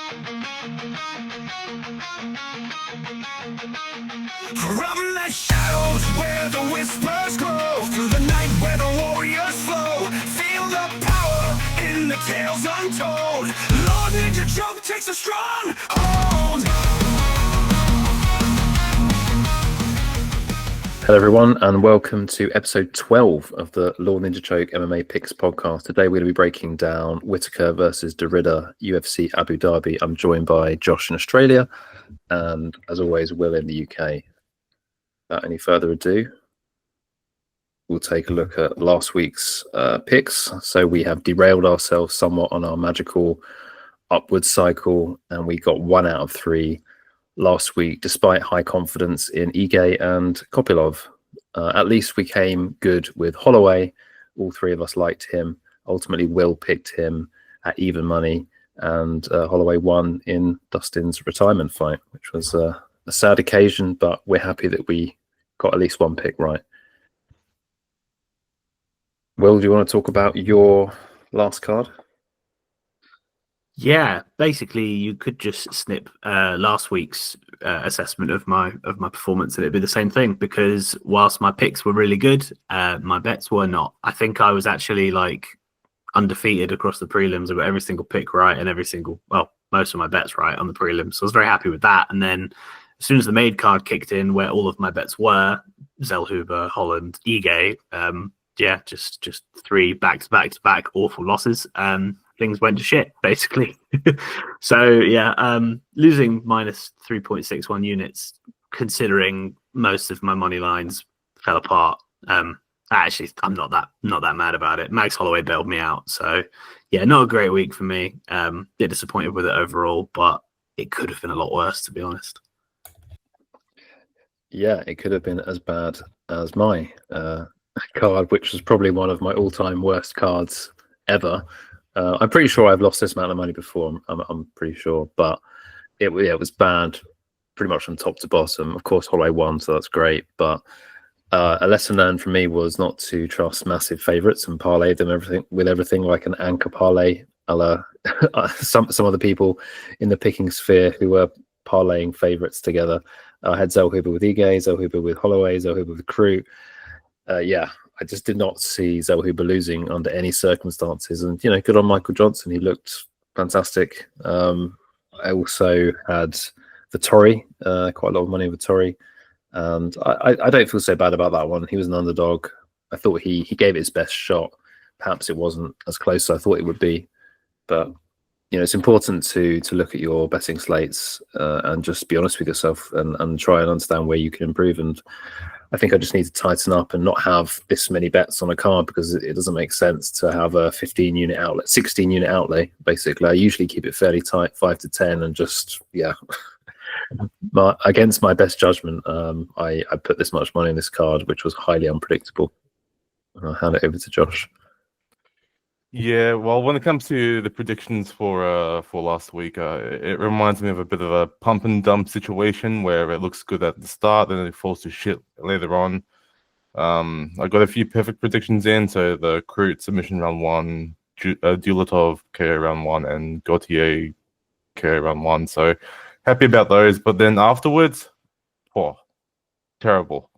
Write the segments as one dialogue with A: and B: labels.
A: From the shadows where the whispers grow, through the night where the warriors flow, feel the power in the tales untold. Lord Ninja Choke takes a strong hold.
B: Hello everyone and welcome to episode 12 of the Lord Ninja Choke MMA Picks podcast. Today we're going to be breaking down Whittaker versus Derrida, UFC Abu Dhabi. I'm joined by Josh in Australia and, as always, Will in the UK. Without any further ado, we'll take a look at last week's picks. So we have derailed ourselves somewhat on our magical upward cycle, and we got 1 out of 3 last week, despite high confidence in Ige and Kopylov. At least we came good with Holloway. All 3 of us liked him. Ultimately, Will picked him at even money, and Holloway won in Dustin's retirement fight, which was a sad occasion, but we're happy that we got at least one pick right. Will, do you want to talk about your last card?
C: Yeah, basically, you could just snip last week's assessment of my performance, and it'd be the same thing. Because whilst my picks were really good, my bets were not. I think I was actually undefeated across the prelims. I got every single pick right and most of my bets right on the prelims. So I was very happy with that. And then as soon as the made card kicked in, where all of my bets were, Zellhuber, Holland, Ige, just 3 back-to-back awful losses. Things went to shit, basically. So, losing minus 3.61 units, considering most of my money lines fell apart. Actually, I'm not that mad about it. Max Holloway bailed me out. So, yeah, not a great week for me. Bit disappointed with it overall, but it could have been a lot worse, to be honest.
B: Yeah, it could have been as bad as my card, which was probably one of my all-time worst cards ever. I'm pretty sure I've lost this amount of money before. I'm pretty sure, but it was bad, pretty much from top to bottom. Of course, Holloway won, so that's great. But a lesson learned from me was not to trust massive favourites and parlay them everything like an anchor parlay. Some of the people in the picking sphere who were parlaying favourites together. I had Zellhuber with Ige, Zellhuber with Holloway, Zellhuber with Crew. I just did not see Zellhuber losing under any circumstances. And, good on Michael Johnson. He looked fantastic. I also had Vettori, quite a lot of money in Vettori. And I don't feel so bad about that one. He was an underdog. I thought he gave it his best shot. Perhaps it wasn't as close as I thought it would be. But, it's important to look at your betting slates and just be honest with yourself and try and understand where you can improve. And I think I just need to tighten up and not have this many bets on a card, because it doesn't make sense to have a 15-unit outlet, 16-unit outlay, basically. I usually keep it fairly tight, 5 to 10, and just, against my best judgment, I put this much money on this card, which was highly unpredictable. I'll hand it over to Josh.
D: Yeah, well, when it comes to the predictions for last week, it reminds me of a bit of a pump and dump situation where it looks good at the start, then it falls to shit later on. I got a few perfect predictions in, so the Crute submission round 1, Dulatov KO round 1, and Gautier KO round 1. So happy about those. But then afterwards, terrible.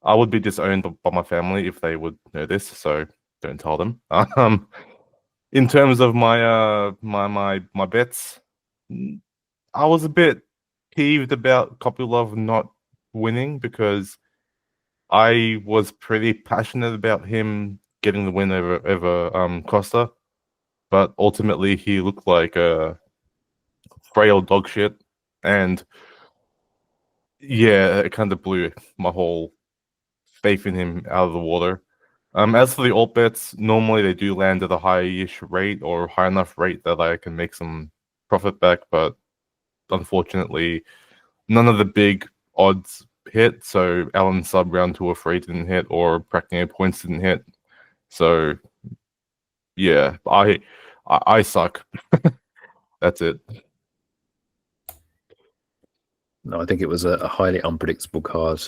D: I would be disowned by my family if they would know this, so don't tell them. In terms of my my bets, I was a bit peeved about Kopylov not winning, because I was pretty passionate about him getting the win over Costa, but ultimately he looked like a frail dog shit, and it kind of blew my whole faith in him out of the water. As for the alt bets, normally they do land at a high-ish rate or high enough rate that I can make some profit back, but unfortunately, none of the big odds hit. So Allen sub round 2 or 3 didn't hit, or Bracknell points didn't hit. So I suck. That's it.
B: No, I think it was a highly unpredictable card.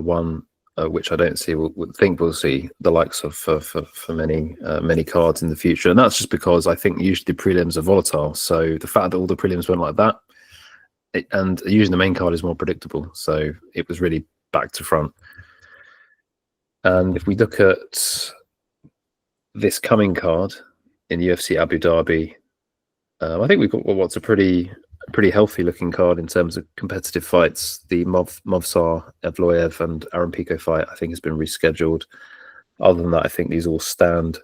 B: One which I don't see. Think we'll see the likes of for many cards in the future, and that's just because I think usually the prelims are volatile. So the fact that all the prelims went like that, and usually the main card is more predictable, so it was really back to front. And if we look at this coming card in UFC Abu Dhabi, I think we've got what's a pretty healthy looking card in terms of competitive fights. The Movsar Evloev and Aaron Pico fight, I think, has been rescheduled. Other than that, I think these all stand.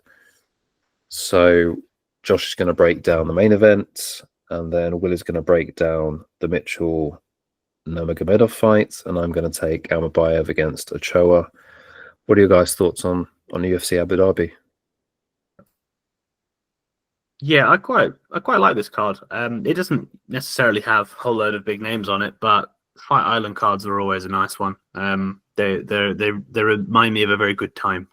B: So Josh is going to break down the main event, and then Will is going to break down the Mitchell Nurmagomedov fight, and I'm going to take Almabayev against Ochoa. What are your guys' thoughts on UFC Abu Dhabi?
C: Yeah, I quite like this card. It doesn't necessarily have a whole load of big names on it, but Fight Island cards are always a nice one. They remind me of a very good time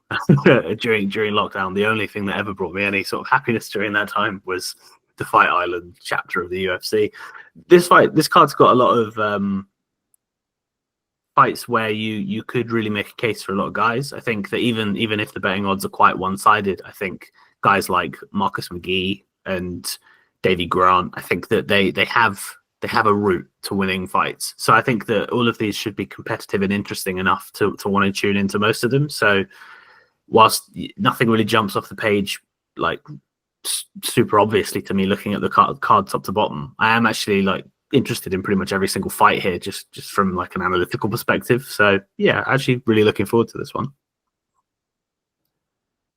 C: during lockdown. The only thing that ever brought me any sort of happiness during that time was the Fight Island chapter of the UFC. This card's got a lot of fights where you could really make a case for a lot of guys. I think that even if the betting odds are quite one-sided, I think guys like Marcus McGee and Davey Grant, I think that they have a route to winning fights. So I think that all of these should be competitive and interesting enough to want to tune into most of them. So whilst nothing really jumps off the page like super obviously to me looking at the card top to bottom, I am actually like interested in pretty much every single fight here, just from like an analytical perspective. So yeah, actually really looking forward to this one.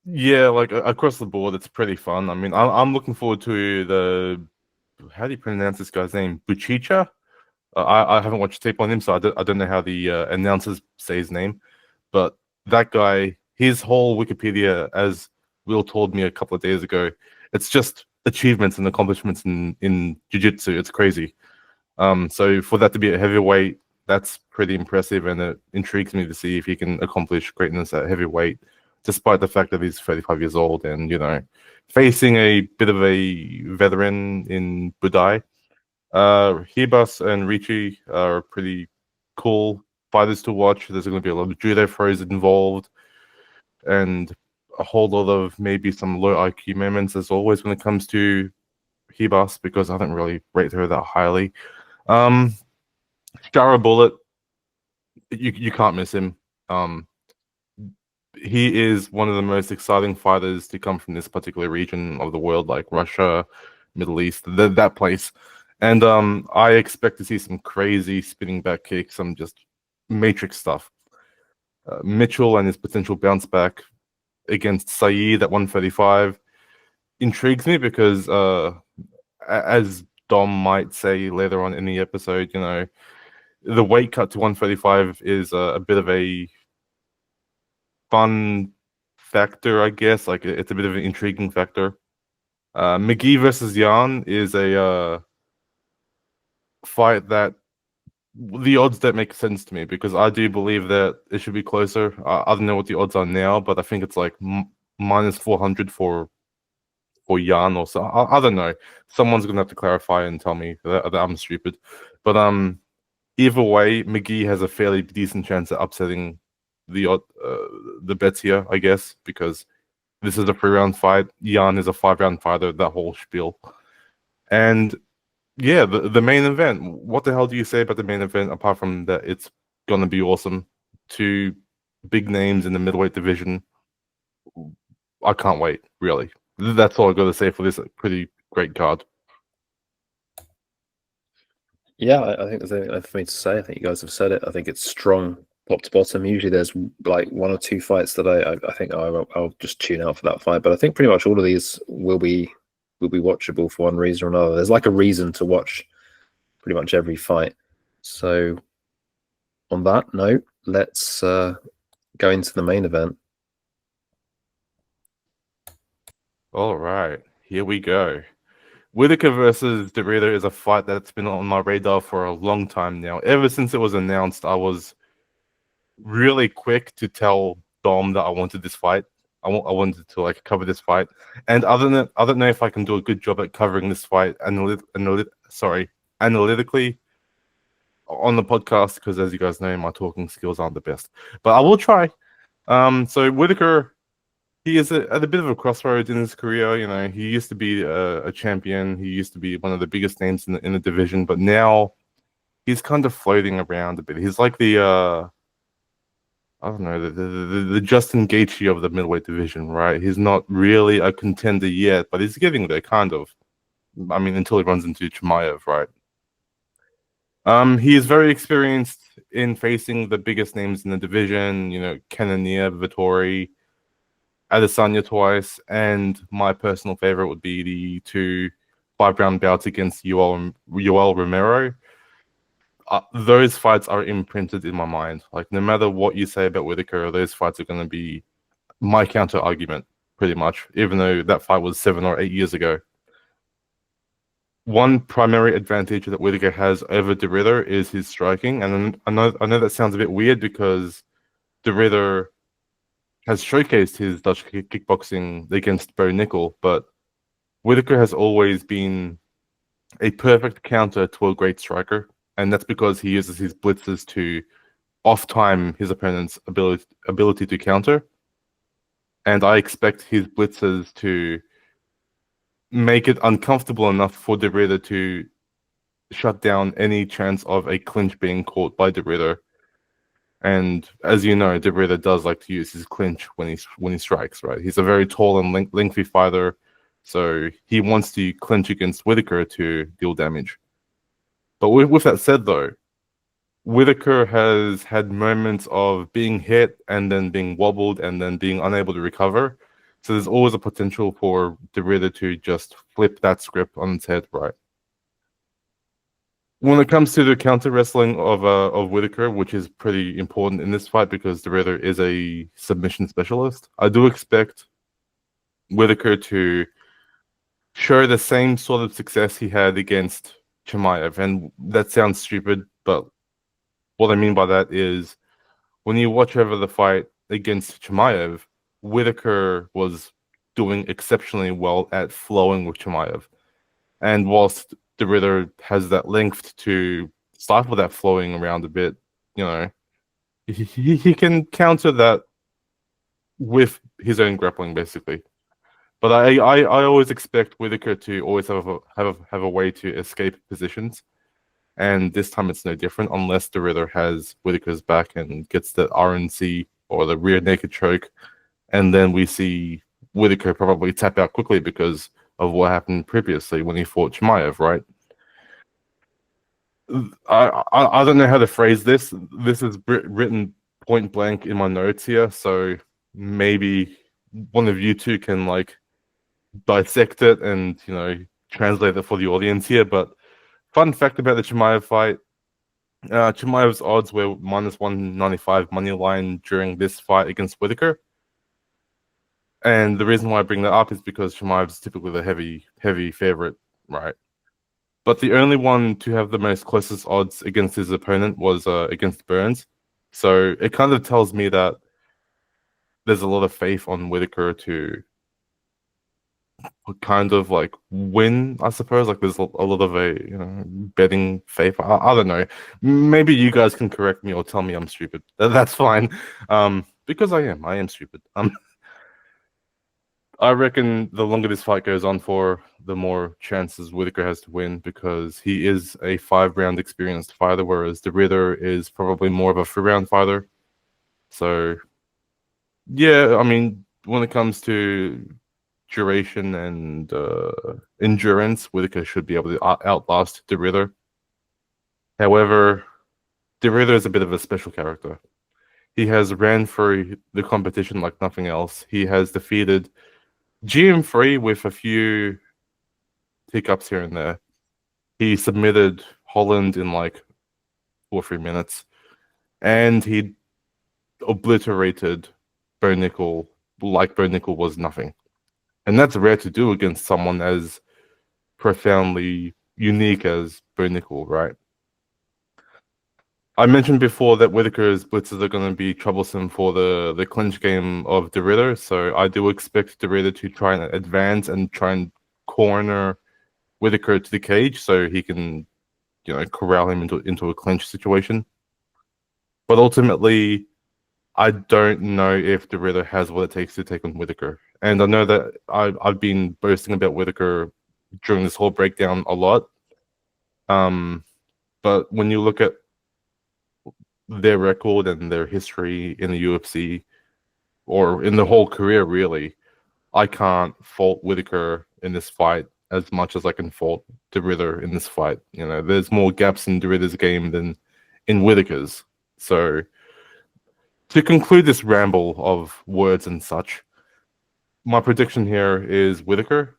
D: Yeah, like across the board, it's pretty fun. I mean, I'm looking forward to the, how do you pronounce this guy's name? Buchicha? I haven't watched tape on him, so I don't know how the announcers say his name. But that guy, his whole Wikipedia, as Will told me a couple of days ago, it's just achievements and accomplishments in jiu-jitsu. It's crazy. So for that to be a heavyweight, that's pretty impressive, and it intrigues me to see if he can accomplish greatness at heavyweight, despite the fact that he's 35 years old and, facing a bit of a veteran in Budai. Hibas and Ricci are pretty cool fighters to watch. There's going to be a lot of judo throws involved and a whole lot of maybe some low IQ moments, as always, when it comes to Hibas, because I don't really rate her that highly. Shara Bullet, you can't miss him. He is one of the most exciting fighters to come from this particular region of the world, like Russia, Middle East, that place. And I expect to see some crazy spinning back kicks, some just matrix stuff. Mitchell and his potential bounce back against Saeed at 135 intrigues me because, as Dom might say later on in the episode, the weight cut to 135 is a bit of a fun factor, I guess. Like, it's a bit of an intriguing factor. McGee versus Jan is a fight that the odds don't make sense to me, because I do believe that it should be closer. I don't know what the odds are now, but I think it's like minus 400 for Jan or so. I don't know. Someone's gonna have to clarify and tell me that I'm stupid. But either way, McGee has a fairly decent chance at upsetting the bets here, I guess, because this is a 3-round fight. Jan is a 5-round fighter, that whole spiel. And yeah, the main event. What the hell do you say about the main event, apart from that it's going to be awesome? 2 big names in the middleweight division. I can't wait, really. That's all I've got to say for this pretty great card.
B: Yeah, I think there's anything for me to say. I think you guys have said it. I think it's strong top to bottom. Usually there's like 1 or 2 fights that I think I'll just tune out for that fight. But I think pretty much all of these will be watchable for one reason or another. There's like a reason to watch pretty much every fight. So on that note, let's go into the main event.
D: All right, here we go. Whittaker versus Dorito is a fight that's been on my radar for a long time now. Ever since it was announced, I was really quick to tell Dom that I wanted this fight. I wanted to like cover this fight, and I don't know if I can do a good job at covering this fight analytically. on the podcast because, as you guys know, my talking skills aren't the best, but I will try. So Whittaker, he is at a bit of a crossroads in his career. You know, he used to be a champion. He used to be one of the biggest names in the division, but now he's kind of floating around a bit. He's like the I don't know, the Justin Gaethje of the middleweight division, right? He's not really a contender yet, but he's getting there, kind of. I mean, until he runs into Chimaev, right? He is very experienced in facing the biggest names in the division. You know, Reinier, Vittori, Adesanya twice, and my personal favorite would be the 2 5-round bouts against Yoel Romero. Those fights are imprinted in my mind. Like, no matter what you say about Whittaker, those fights are going to be my counter argument, pretty much, even though that fight was 7 or 8 years ago. One primary advantage that Whittaker has over De Ridder is his striking, and I know that sounds a bit weird because De Ridder has showcased his Dutch kickboxing against Bo Nickel, but Whittaker has always been a perfect counter to a great striker, and that's because he uses his blitzes to off-time his opponent's ability to counter, and I expect his blitzes to make it uncomfortable enough for De Ridder to shut down any chance of a clinch being caught by De Ridder. And as you know, De Ridder does like to use his clinch when he strikes, right? He's a very tall and lengthy fighter, so he wants to clinch against Whittaker to deal damage. But with that said, though, Whittaker has had moments of being hit and then being wobbled and then being unable to recover. So there's always a potential for De Ridder to just flip that script on its head, right? When it comes to the counter wrestling of Whittaker, which is pretty important in this fight because De Ridder is a submission specialist, I do expect Whittaker to show the same sort of success he had against Chimaev. And that sounds stupid, but what I mean by that is when you watch over the fight against Chimaev, Whittaker was doing exceptionally well at flowing with Chimaev. And whilst De Ridder has that length to stifle that flowing around a bit, you know, he can counter that with his own grappling, basically. But I always expect Whittaker to always have a way to escape positions. And this time it's no different unless De Ridder has Whittaker's back and gets the RNC or the rear naked choke. And then we see Whittaker probably tap out quickly because of what happened previously when he fought Chimaev, right? I don't know how to phrase this. This is written point blank in my notes here, so maybe one of you two can like dissect it and, you know, translate it for the audience here. But fun fact about the Chimaev fight, Chimaev's odds were -195 money line during this fight against Whittaker. And the reason why I bring that up is because Chimaev's typically the heavy favorite, right? But the only one to have the most closest odds against his opponent was against Burns. So it kind of tells me that there's a lot of faith on Whittaker to kind of like win, I suppose. Like there's a lot of betting faith. I don't know. Maybe you guys can correct me or tell me I'm stupid. That's fine. Because I am stupid. I reckon the longer this fight goes on for, the more chances Whittaker has to win because he is a 5-round experienced fighter, whereas De Ridder is probably more of a 3-round fighter. So, yeah, I mean, when it comes to duration and endurance, Whittaker should be able to outlast De Ridder. However, De Ridder is a bit of a special character. He has ran through the competition like nothing else. He has defeated GM3 with a few hiccups here and there. He submitted Holland in like 2 or 3 minutes, and he obliterated Bo Nickel like Bo Nickel was nothing. And that's rare to do against someone as profoundly unique as Bo Nickel, right? I mentioned before that Whittaker's blitzes are going to be troublesome for the clinch game of De Ridder, so I do expect De Ridder to try and advance and try and corner Whittaker to the cage so he can, corral him into a clinch situation. But ultimately, I don't know if Dorito has what it takes to take on Whittaker. And I know that I've been boasting about Whittaker during this whole breakdown a lot. But when you look at their record and their history in the UFC, or in the whole career, really, I can't fault Whittaker in this fight as much as I can fault Dorito in this fight. There's more gaps in Dorito's game than in Whittaker's. So, to conclude this ramble of words and such, my prediction here is Whittaker.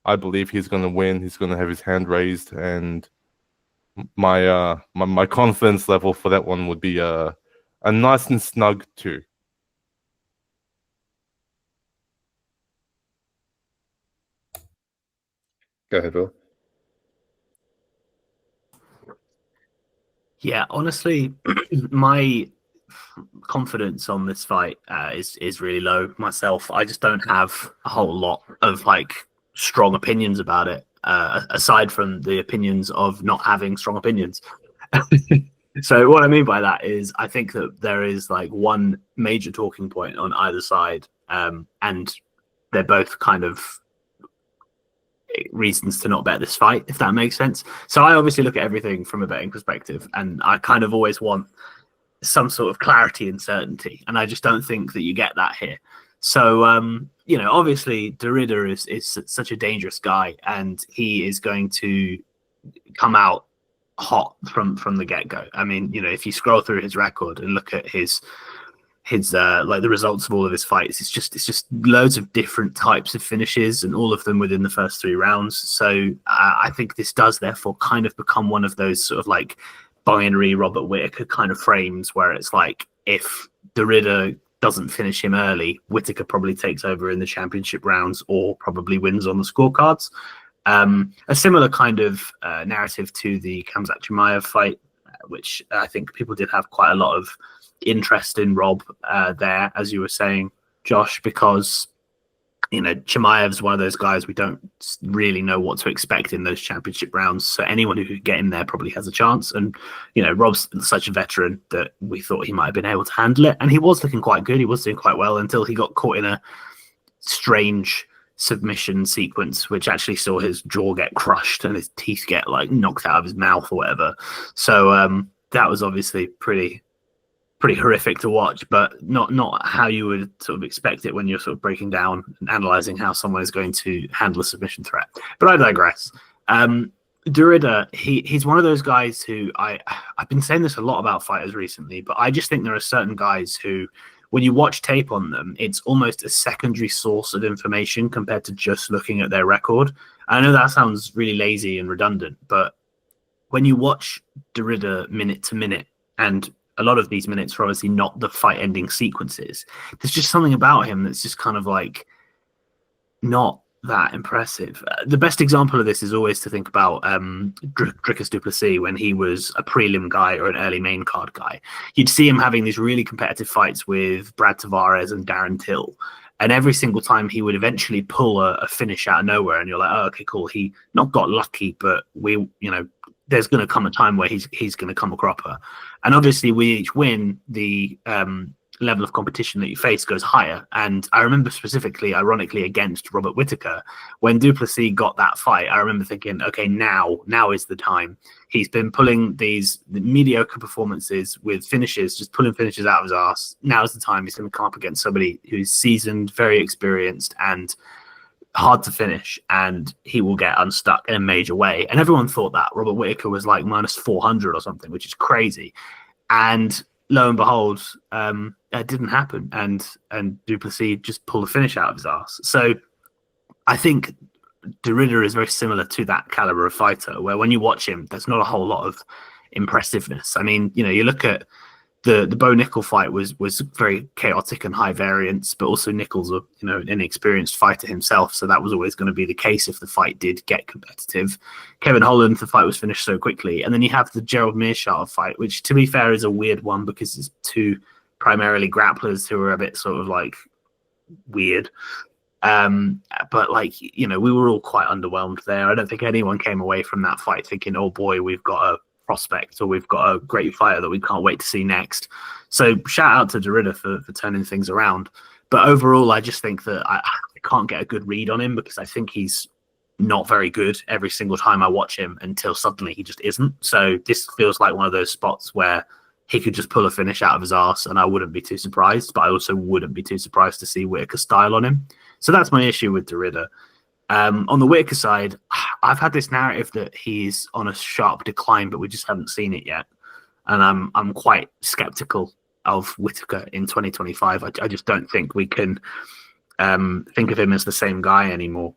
D: I believe he's going to win. He's going to have his hand raised, and my confidence level for that one would be a nice and snug 2.
B: Go ahead, Will.
C: Yeah, honestly, my confidence on this fight is really low myself. I just don't have a whole lot of strong opinions about it, aside from the opinions of not having strong opinions. So what I mean by that is I think that there is one major talking point on either side, and they're both kind of reasons to not bet this fight, if that makes sense. So I obviously look at everything from a betting perspective, and I kind of always want some sort of clarity and certainty, and I just don't think that you get that here. So obviously Derrida is such a dangerous guy, and he is going to come out hot from the get-go. I mean, if you scroll through his record and look at his the results of all of his fights, it's just loads of different types of finishes, and all of them within the first 3 rounds. So I think this does therefore kind of become one of those sort of binary Robert Whittaker kind of frames, where it's if Derrida doesn't finish him early, Whittaker probably takes over in the championship rounds, or probably wins on the scorecards. A similar kind of narrative to the Khamzat Chimaev fight, which I think people did have quite a lot of interest in Rob there, as you were saying, Josh, because Chimaev's one of those guys we don't really know what to expect in those championship rounds. So anyone who could get in there probably has a chance. And Rob's such a veteran that we thought he might have been able to handle it, and he was looking quite good. He was doing quite well until he got caught in a strange submission sequence, which actually saw his jaw get crushed and his teeth get knocked out of his mouth or whatever. So that was obviously pretty horrific to watch, but not how you would sort of expect it when you're sort of breaking down and analyzing how someone is going to handle a submission threat. But I digress. Derrida, he's one of those guys who I've been saying this a lot about fighters recently, but I just think there are certain guys who, when you watch tape on them, it's almost a secondary source of information compared to just looking at their record. I know that sounds really lazy and redundant, but when you watch Derrida minute to minute, and a lot of these minutes are obviously not the fight-ending sequences, there's just something about him that's just kind of not that impressive. The best example of this is always to think about Dricus du Plessis when he was a prelim guy or an early main card guy. You'd see him having these really competitive fights with Brad Tavares and Darren Till, and every single time he would eventually pull a finish out of nowhere, and you're like, oh, okay, cool. He not got lucky, but there's going to come a time where he's going to come a cropper. And obviously, we each win, the level of competition that you face goes higher. And I remember specifically, ironically, against Robert Whittaker, when du Plessis got that fight, I remember thinking, okay, now is the time. He's been pulling the mediocre performances with finishes, just pulling finishes out of his ass. Now is the time he's going to come up against somebody who's seasoned, very experienced, and hard to finish, and he will get unstuck in a major way. And everyone thought that Robert Whittaker was minus 400 or something, which is crazy. And lo and behold, it didn't happen, and du Plessis just pulled the finish out of his ass. So I think Derrida is very similar to that caliber of fighter, where when you watch him, there's not a whole lot of impressiveness. I mean, you look at the Bo Nickel fight was very chaotic and high variance, but also Nickel's an inexperienced fighter himself, so that was always going to be the case if the fight did get competitive. Kevin Holland, the fight was finished so quickly, and then you have the Gerald Meerschaert fight, which to be fair is a weird one because it's 2 primarily grapplers who are a bit sort of weird. But like, you know, we were all quite underwhelmed there. I don't think anyone came away from that fight thinking, oh boy, we've got a prospect or we've got a great fighter that we can't wait to see next. So shout out to Derrida for turning things around. But overall, I just think that I can't get a good read on him because I think he's not very good every single time I watch him until suddenly he just isn't. So this feels like one of those spots where he could just pull a finish out of his arse and I wouldn't be too surprised, but I also wouldn't be too surprised to see Whittaker style on him. So that's my issue with Derrida. On the Whittaker side, I've had this narrative that he's on a sharp decline, but we just haven't seen it yet. And I'm quite skeptical of Whittaker in 2025. I just don't think we can think of him as the same guy anymore.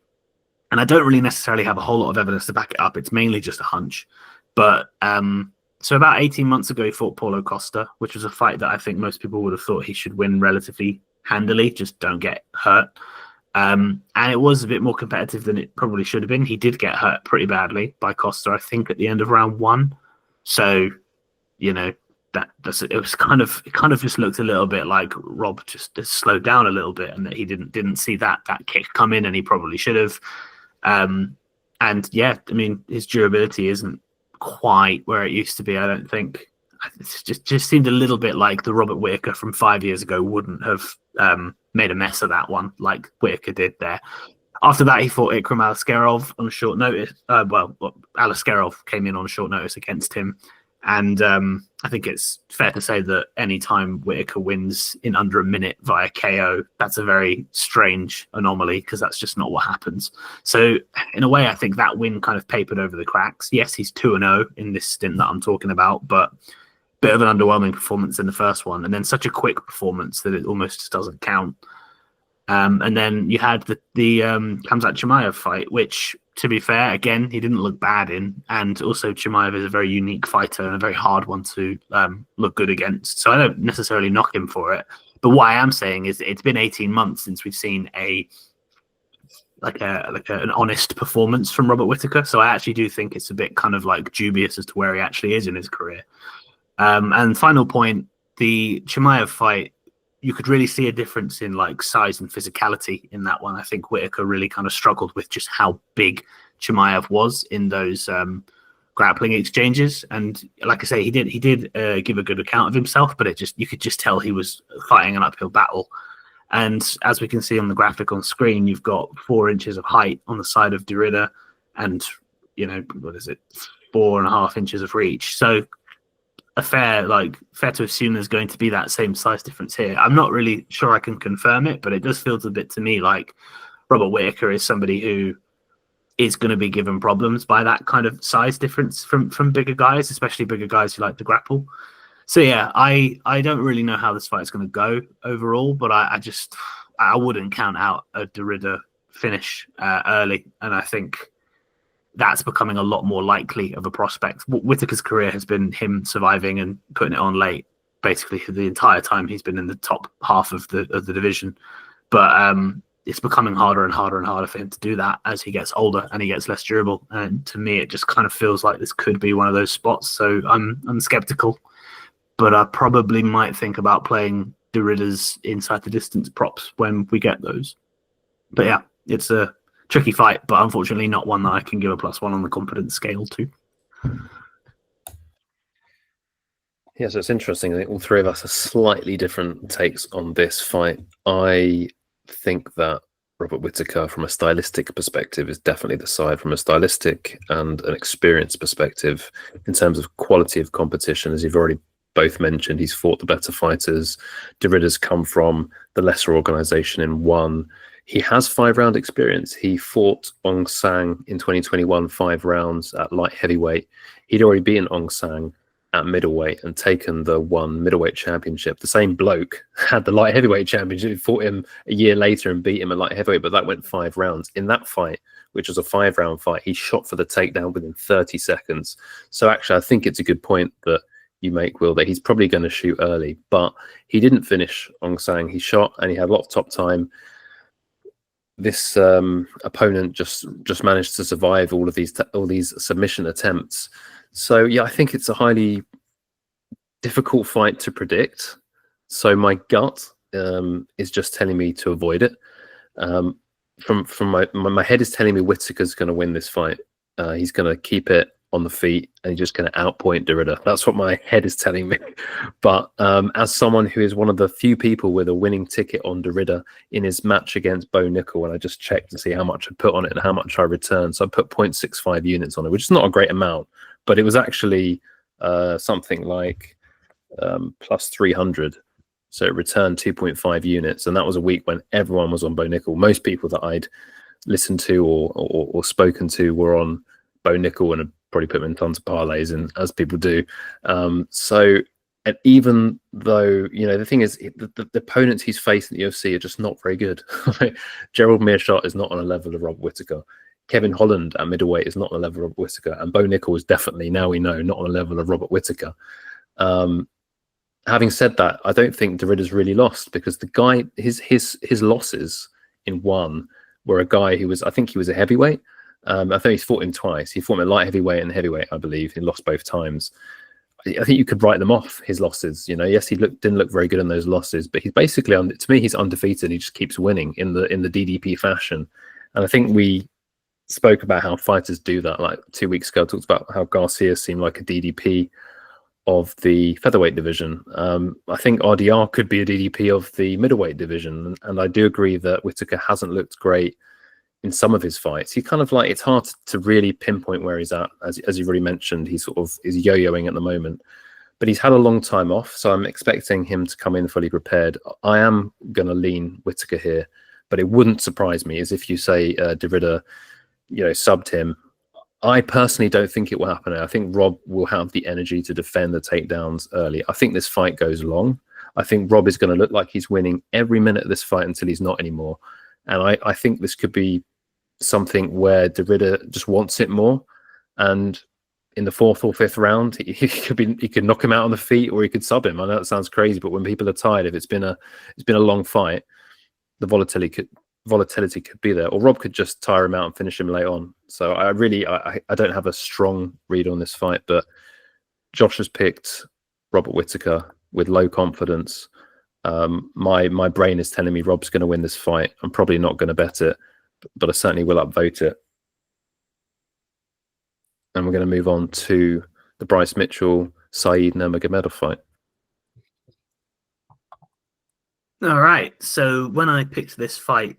C: And I don't really necessarily have a whole lot of evidence to back it up. It's mainly just a hunch. But so about 18 months ago, he fought Paulo Costa, which was a fight that I think most people would have thought he should win relatively handily, just don't get hurt. And it was a bit more competitive than it probably should have been. He did get hurt pretty badly by Costa, I think, at the end of round 1. So, you know, it kind of just looked a little bit like Rob just slowed down a little bit, and that he didn't see that kick come in, and he probably should have. And yeah, I mean, his durability isn't quite where it used to be. I don't think. It just seemed a little bit like the Robert Whittaker from 5 years ago wouldn't have made a mess of that one like Whittaker did there. After that, he fought Ikram Aliskerov on short notice. Aliskerov came in on short notice against him. And I think it's fair to say that any time Whittaker wins in under a minute via KO, that's a very strange anomaly because that's just not what happens. So in a way, I think that win kind of papered over the cracks. Yes, he's 2-0 in this stint that I'm talking about, but bit of an underwhelming performance in the first one, and then such a quick performance that it almost doesn't count. And then you had the Khamzat Chimaev fight, which, to be fair, again, he didn't look bad in, and also Chimaev is a very unique fighter and a very hard one to look good against. So I don't necessarily knock him for it. But what I am saying is it's been 18 months since we've seen an honest performance from Robert Whittaker. So I actually do think it's a bit kind of like dubious as to where he actually is in his career. And final point, the Chimaev fight, you could really see a difference in like size and physicality in that one. I think Whittaker really kind of struggled with just how big Chimaev was in those grappling exchanges. And like I say, he did give a good account of himself, but you could just tell he was fighting an uphill battle. And as we can see on the graphic on screen, you've got 4 inches of height on the side of Derrida, and 4.5 inches of reach. So fair to assume there's going to be that same size difference here. I'm not really sure I can confirm it, but it does feel a bit to me like Robert Whittaker is somebody who is going to be given problems by that kind of size difference from bigger guys, especially bigger guys who like to grapple. So yeah, I don't really know how this fight is going to go overall, but I wouldn't count out a Derrida finish early, and I think that's becoming a lot more likely of a prospect. Whittaker's career has been him surviving and putting it on late, basically for the entire time he's been in the top half of the division. But it's becoming harder and harder and harder for him to do that as he gets older and he gets less durable. And to me, it just kind of feels like this could be one of those spots. So I'm skeptical, but I probably might think about playing Derrida's inside the distance props when we get those. But yeah, it's a tricky fight, but unfortunately not one that I can give a +1 on the confidence scale to.
B: Yeah, so it's interesting. I think all three of us have slightly different takes on this fight. I think that Robert Whittaker, from a stylistic perspective, is definitely the side from a stylistic and an experience perspective. In terms of quality of competition, as you've already both mentioned, he's fought the better fighters. Derrida's come from the lesser organization in one. He has 5-round experience. He fought Ong Sang in 2021, 5 rounds at light heavyweight. He'd already beaten Ong Sang at middleweight and taken the one middleweight championship. The same bloke had the light heavyweight championship. He fought him a year later and beat him at light heavyweight, but that went 5 rounds. In that fight, which was a 5-round fight, he shot for the takedown within 30 seconds. So actually, I think it's a good point that you make, Will, that he's probably going to shoot early, but he didn't finish Ong Sang. He shot and he had a lot of top time. This opponent just managed to survive all these submission attempts. So yeah, I think it's a highly difficult fight to predict. So my gut is just telling me to avoid it. from my head is telling me Whittaker's going to win this fight. He's going to keep it on the feet, and he's just going to outpoint Derrida. That's what my head is telling me. But as someone who is one of the few people with a winning ticket on Derrida in his match against Bo Nickel, and I just checked to see how much I put on it and how much I returned. So I put 0.65 units on it, which is not a great amount, but it was actually something like plus 300. So it returned 2.5 units, and that was a week when everyone was on Bo Nickel. Most people that I'd listened to or spoken to were on Bo Nickel and had probably put them in tons of parlays, and as people do. So, and even though, you know, the thing is, the opponents he's faced in the UFC are just not very good. Gerald Meerschaert is not on a level of Rob Whittaker. Kevin Holland at middleweight is not on a level of Robert Whittaker, and Bo Nickel is definitely, now we know, not on a level of Robert Whittaker. Having said that, I don't think Derrida's really lost, because the guy, his losses in one were a guy who was, I think he was a heavyweight. I think he's fought him twice. He fought him at light heavyweight and heavyweight, I believe. He lost both times. I think you could write them off, his losses. You know, yes, he didn't look very good in those losses, but he's basically, to me, he's undefeated. He just keeps winning in the DDP fashion. And I think we spoke about how fighters do that. Like 2 weeks ago, I talked about how Garcia seemed like a DDP of the featherweight division. I think RDR could be a DDP of the middleweight division, and I do agree that Whittaker hasn't looked great in some of his fights. He kind of like, it's hard to really pinpoint where he's at. As you already mentioned, he sort of is yo-yoing at the moment, but he's had a long time off, so I'm expecting him to come in fully prepared. I am going to lean Whittaker here, but it wouldn't surprise me as if you say Derrida, you know, subbed him. I personally don't think it will happen. I think Rob will have the energy to defend the takedowns early. I think this fight goes long. I think Rob is going to look like he's winning every minute of this fight until he's not anymore. And I think this could be something where Derrida just wants it more. And in the fourth or fifth round, he could knock him out on the feet, or he could sub him. I know that sounds crazy, but when people are tired, if it's been a long fight, the volatility could be there, or Rob could just tire him out and finish him late on. So I don't have a strong read on this fight, but Josh has picked Robert Whittaker with low confidence. My brain is telling me Rob's going to win this fight. I'm probably not going to bet it, but I certainly will upvote it. And we're going to move on to the Bryce Mitchell Saeed Nurmagomedov fight.
C: All right. So when I picked this fight,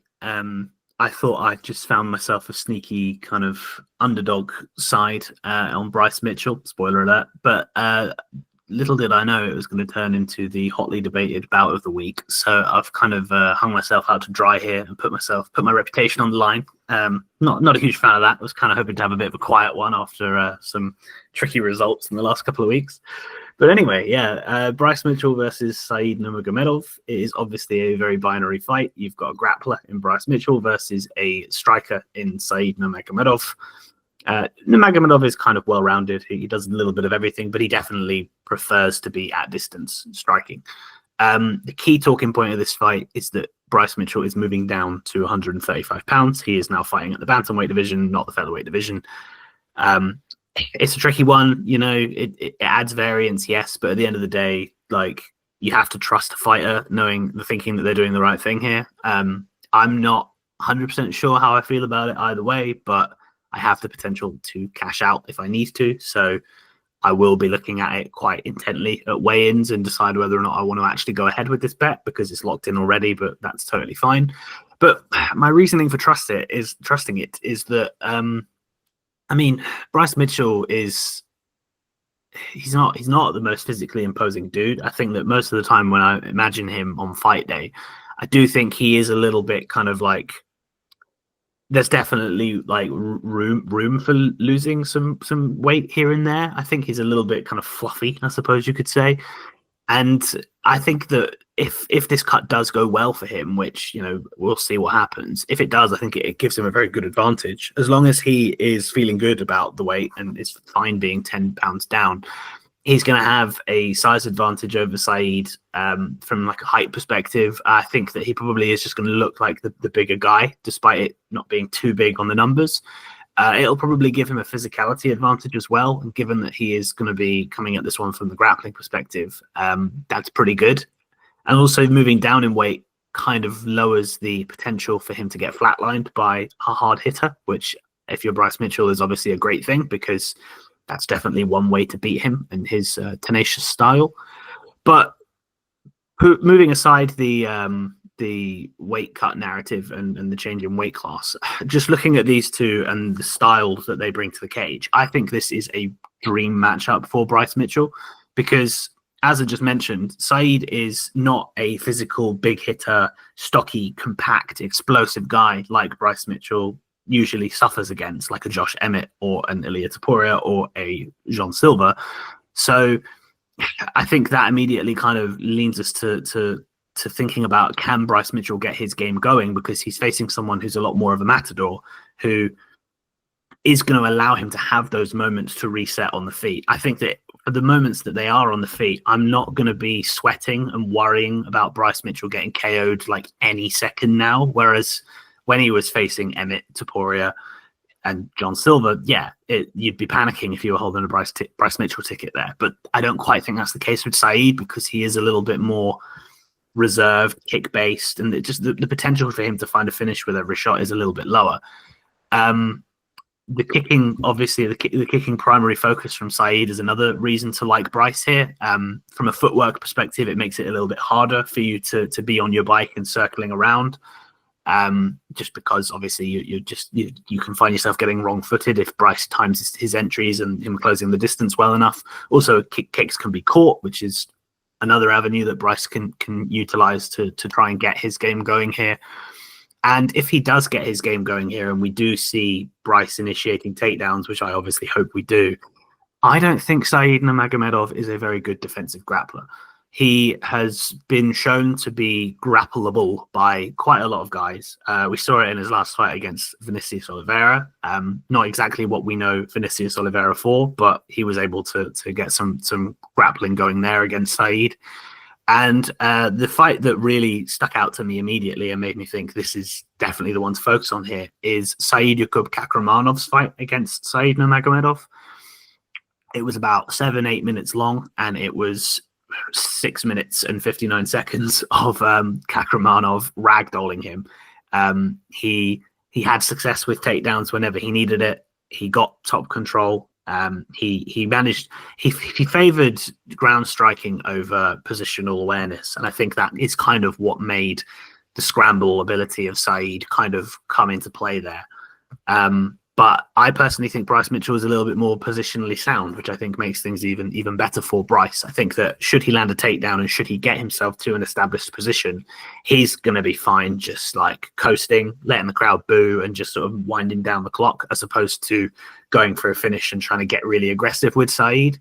C: I thought I just found myself a sneaky kind of underdog side on Bryce Mitchell. Spoiler alert. But little did I know it was going to turn into the hotly debated bout of the week. So I've kind of hung myself out to dry here and put my reputation on the line. Not a huge fan of that. I was kind of hoping to have a bit of a quiet one after some tricky results in the last couple of weeks. But anyway, yeah, Bryce Mitchell versus Saeed Nurmagomedov is obviously a very binary fight. You've got a grappler in Bryce Mitchell versus a striker in Saeed Nurmagomedov. Nurmagomedov is kind of well-rounded. He does a little bit of everything, but he definitely prefers to be at distance striking. The key talking point of this fight is that Bryce Mitchell is moving down to 135 pounds. He is now fighting at the bantamweight division, not the featherweight division. It's a tricky one, you know, it adds variance, yes, but at the end of the day, like, you have to trust a fighter thinking that they're doing the right thing here. I'm not 100% sure how I feel about it either way, but I have the potential to cash out if I need to. So I will be looking at it quite intently at weigh-ins and decide whether or not I want to actually go ahead with this bet, because it's locked in already, but that's totally fine. But my reasoning for trusting it is that, I mean, Bryce Mitchell he's not the most physically imposing dude. I think that most of the time when I imagine him on fight day, I do think he is a little bit kind of like, there's definitely like room for losing some weight here and there. I think he's a little bit kind of fluffy, I suppose you could say. And I think that if this cut does go well for him, which, you know, we'll see what happens. If it does, I think it gives him a very good advantage. As long as he is feeling good about the weight and is fine being 10 pounds down, he's going to have a size advantage over Saeed from like a height perspective. I think that he probably is just going to look like the bigger guy, despite it not being too big on the numbers. It'll probably give him a physicality advantage as well. And given that he is going to be coming at this one from the grappling perspective, that's pretty good. And also moving down in weight kind of lowers the potential for him to get flatlined by a hard hitter, which if you're Bryce Mitchell is obviously a great thing, because that's definitely one way to beat him and his tenacious style. But moving aside the weight cut narrative and the change in weight class, just looking at these two and the styles that they bring to the cage, I think this is a dream matchup for Bryce Mitchell, because as I just mentioned, Saeed is not a physical big hitter, stocky, compact, explosive guy like Bryce Mitchell usually suffers against, like a Josh Emmett or an Ilia Topuria or a Jean Silva. So I think that immediately kind of leans us to thinking about, can Bryce Mitchell get his game going, because he's facing someone who's a lot more of a matador, who is going to allow him to have those moments to reset on the feet. I think that for the moments that they are on the feet, I'm not going to be sweating and worrying about Bryce Mitchell getting KO'd like any second now. Whereas when he was facing Emmett, Topuria, and John Silva, you'd be panicking if you were holding a Bryce Mitchell ticket there. But I don't quite think that's the case with Saeed, because he is a little bit more reserved, kick-based, and the potential for him to find a finish with every shot is a little bit lower. The kicking, obviously, the kicking primary focus from Saeed is another reason to like Bryce here. From a footwork perspective, it makes it a little bit harder for you to be on your bike and circling around. Just because obviously you can find yourself getting wrong-footed if Bryce times his entries and him closing the distance well enough. Also, kicks can be caught, which is another avenue that Bryce can utilize to try and get his game going here. And if he does get his game going here, and we do see Bryce initiating takedowns, which I obviously hope we do, I don't think Saeed Nurmagomedov is a very good defensive grappler. He has been shown to be grappleable by quite a lot of guys. We saw it in his last fight against Vinicius Oliveira. Not exactly what we know Vinicius Oliveira for, but he was able to get some grappling going there against Saeed. And the fight that really stuck out to me immediately and made me think this is definitely the one to focus on here is Saeed Yakub Kakramanov's fight against Saeed Nurmagomedov. It was about 7-8 minutes long, and it was 6 minutes and 59 seconds of Kakramanov ragdolling him. He had success with takedowns whenever he needed it. He got top control. He favored ground striking over positional awareness, and I think that is kind of what made the scramble ability of Saeed kind of come into play there. But I personally think Bryce Mitchell is a little bit more positionally sound, which I think makes things even better for Bryce. I think that should he land a takedown and should he get himself to an established position, he's going to be fine just like coasting, letting the crowd boo and just sort of winding down the clock, as opposed to going for a finish and trying to get really aggressive with Saeed,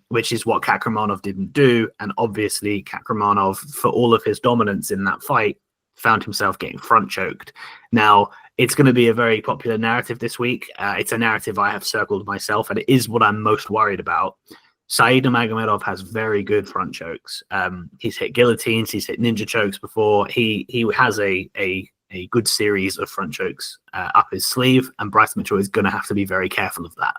C: which is what Kakramanov didn't do. And obviously Kakramanov, for all of his dominance in that fight, found himself getting front choked. Now, it's going to be a very popular narrative this week. It's a narrative I have circled myself, and it is what I'm most worried about. Saeed Nurmagomedov has very good front chokes. He's hit guillotines, he's hit ninja chokes before. He has a good series of front chokes up his sleeve, and Bryce Mitchell is going to have to be very careful of that.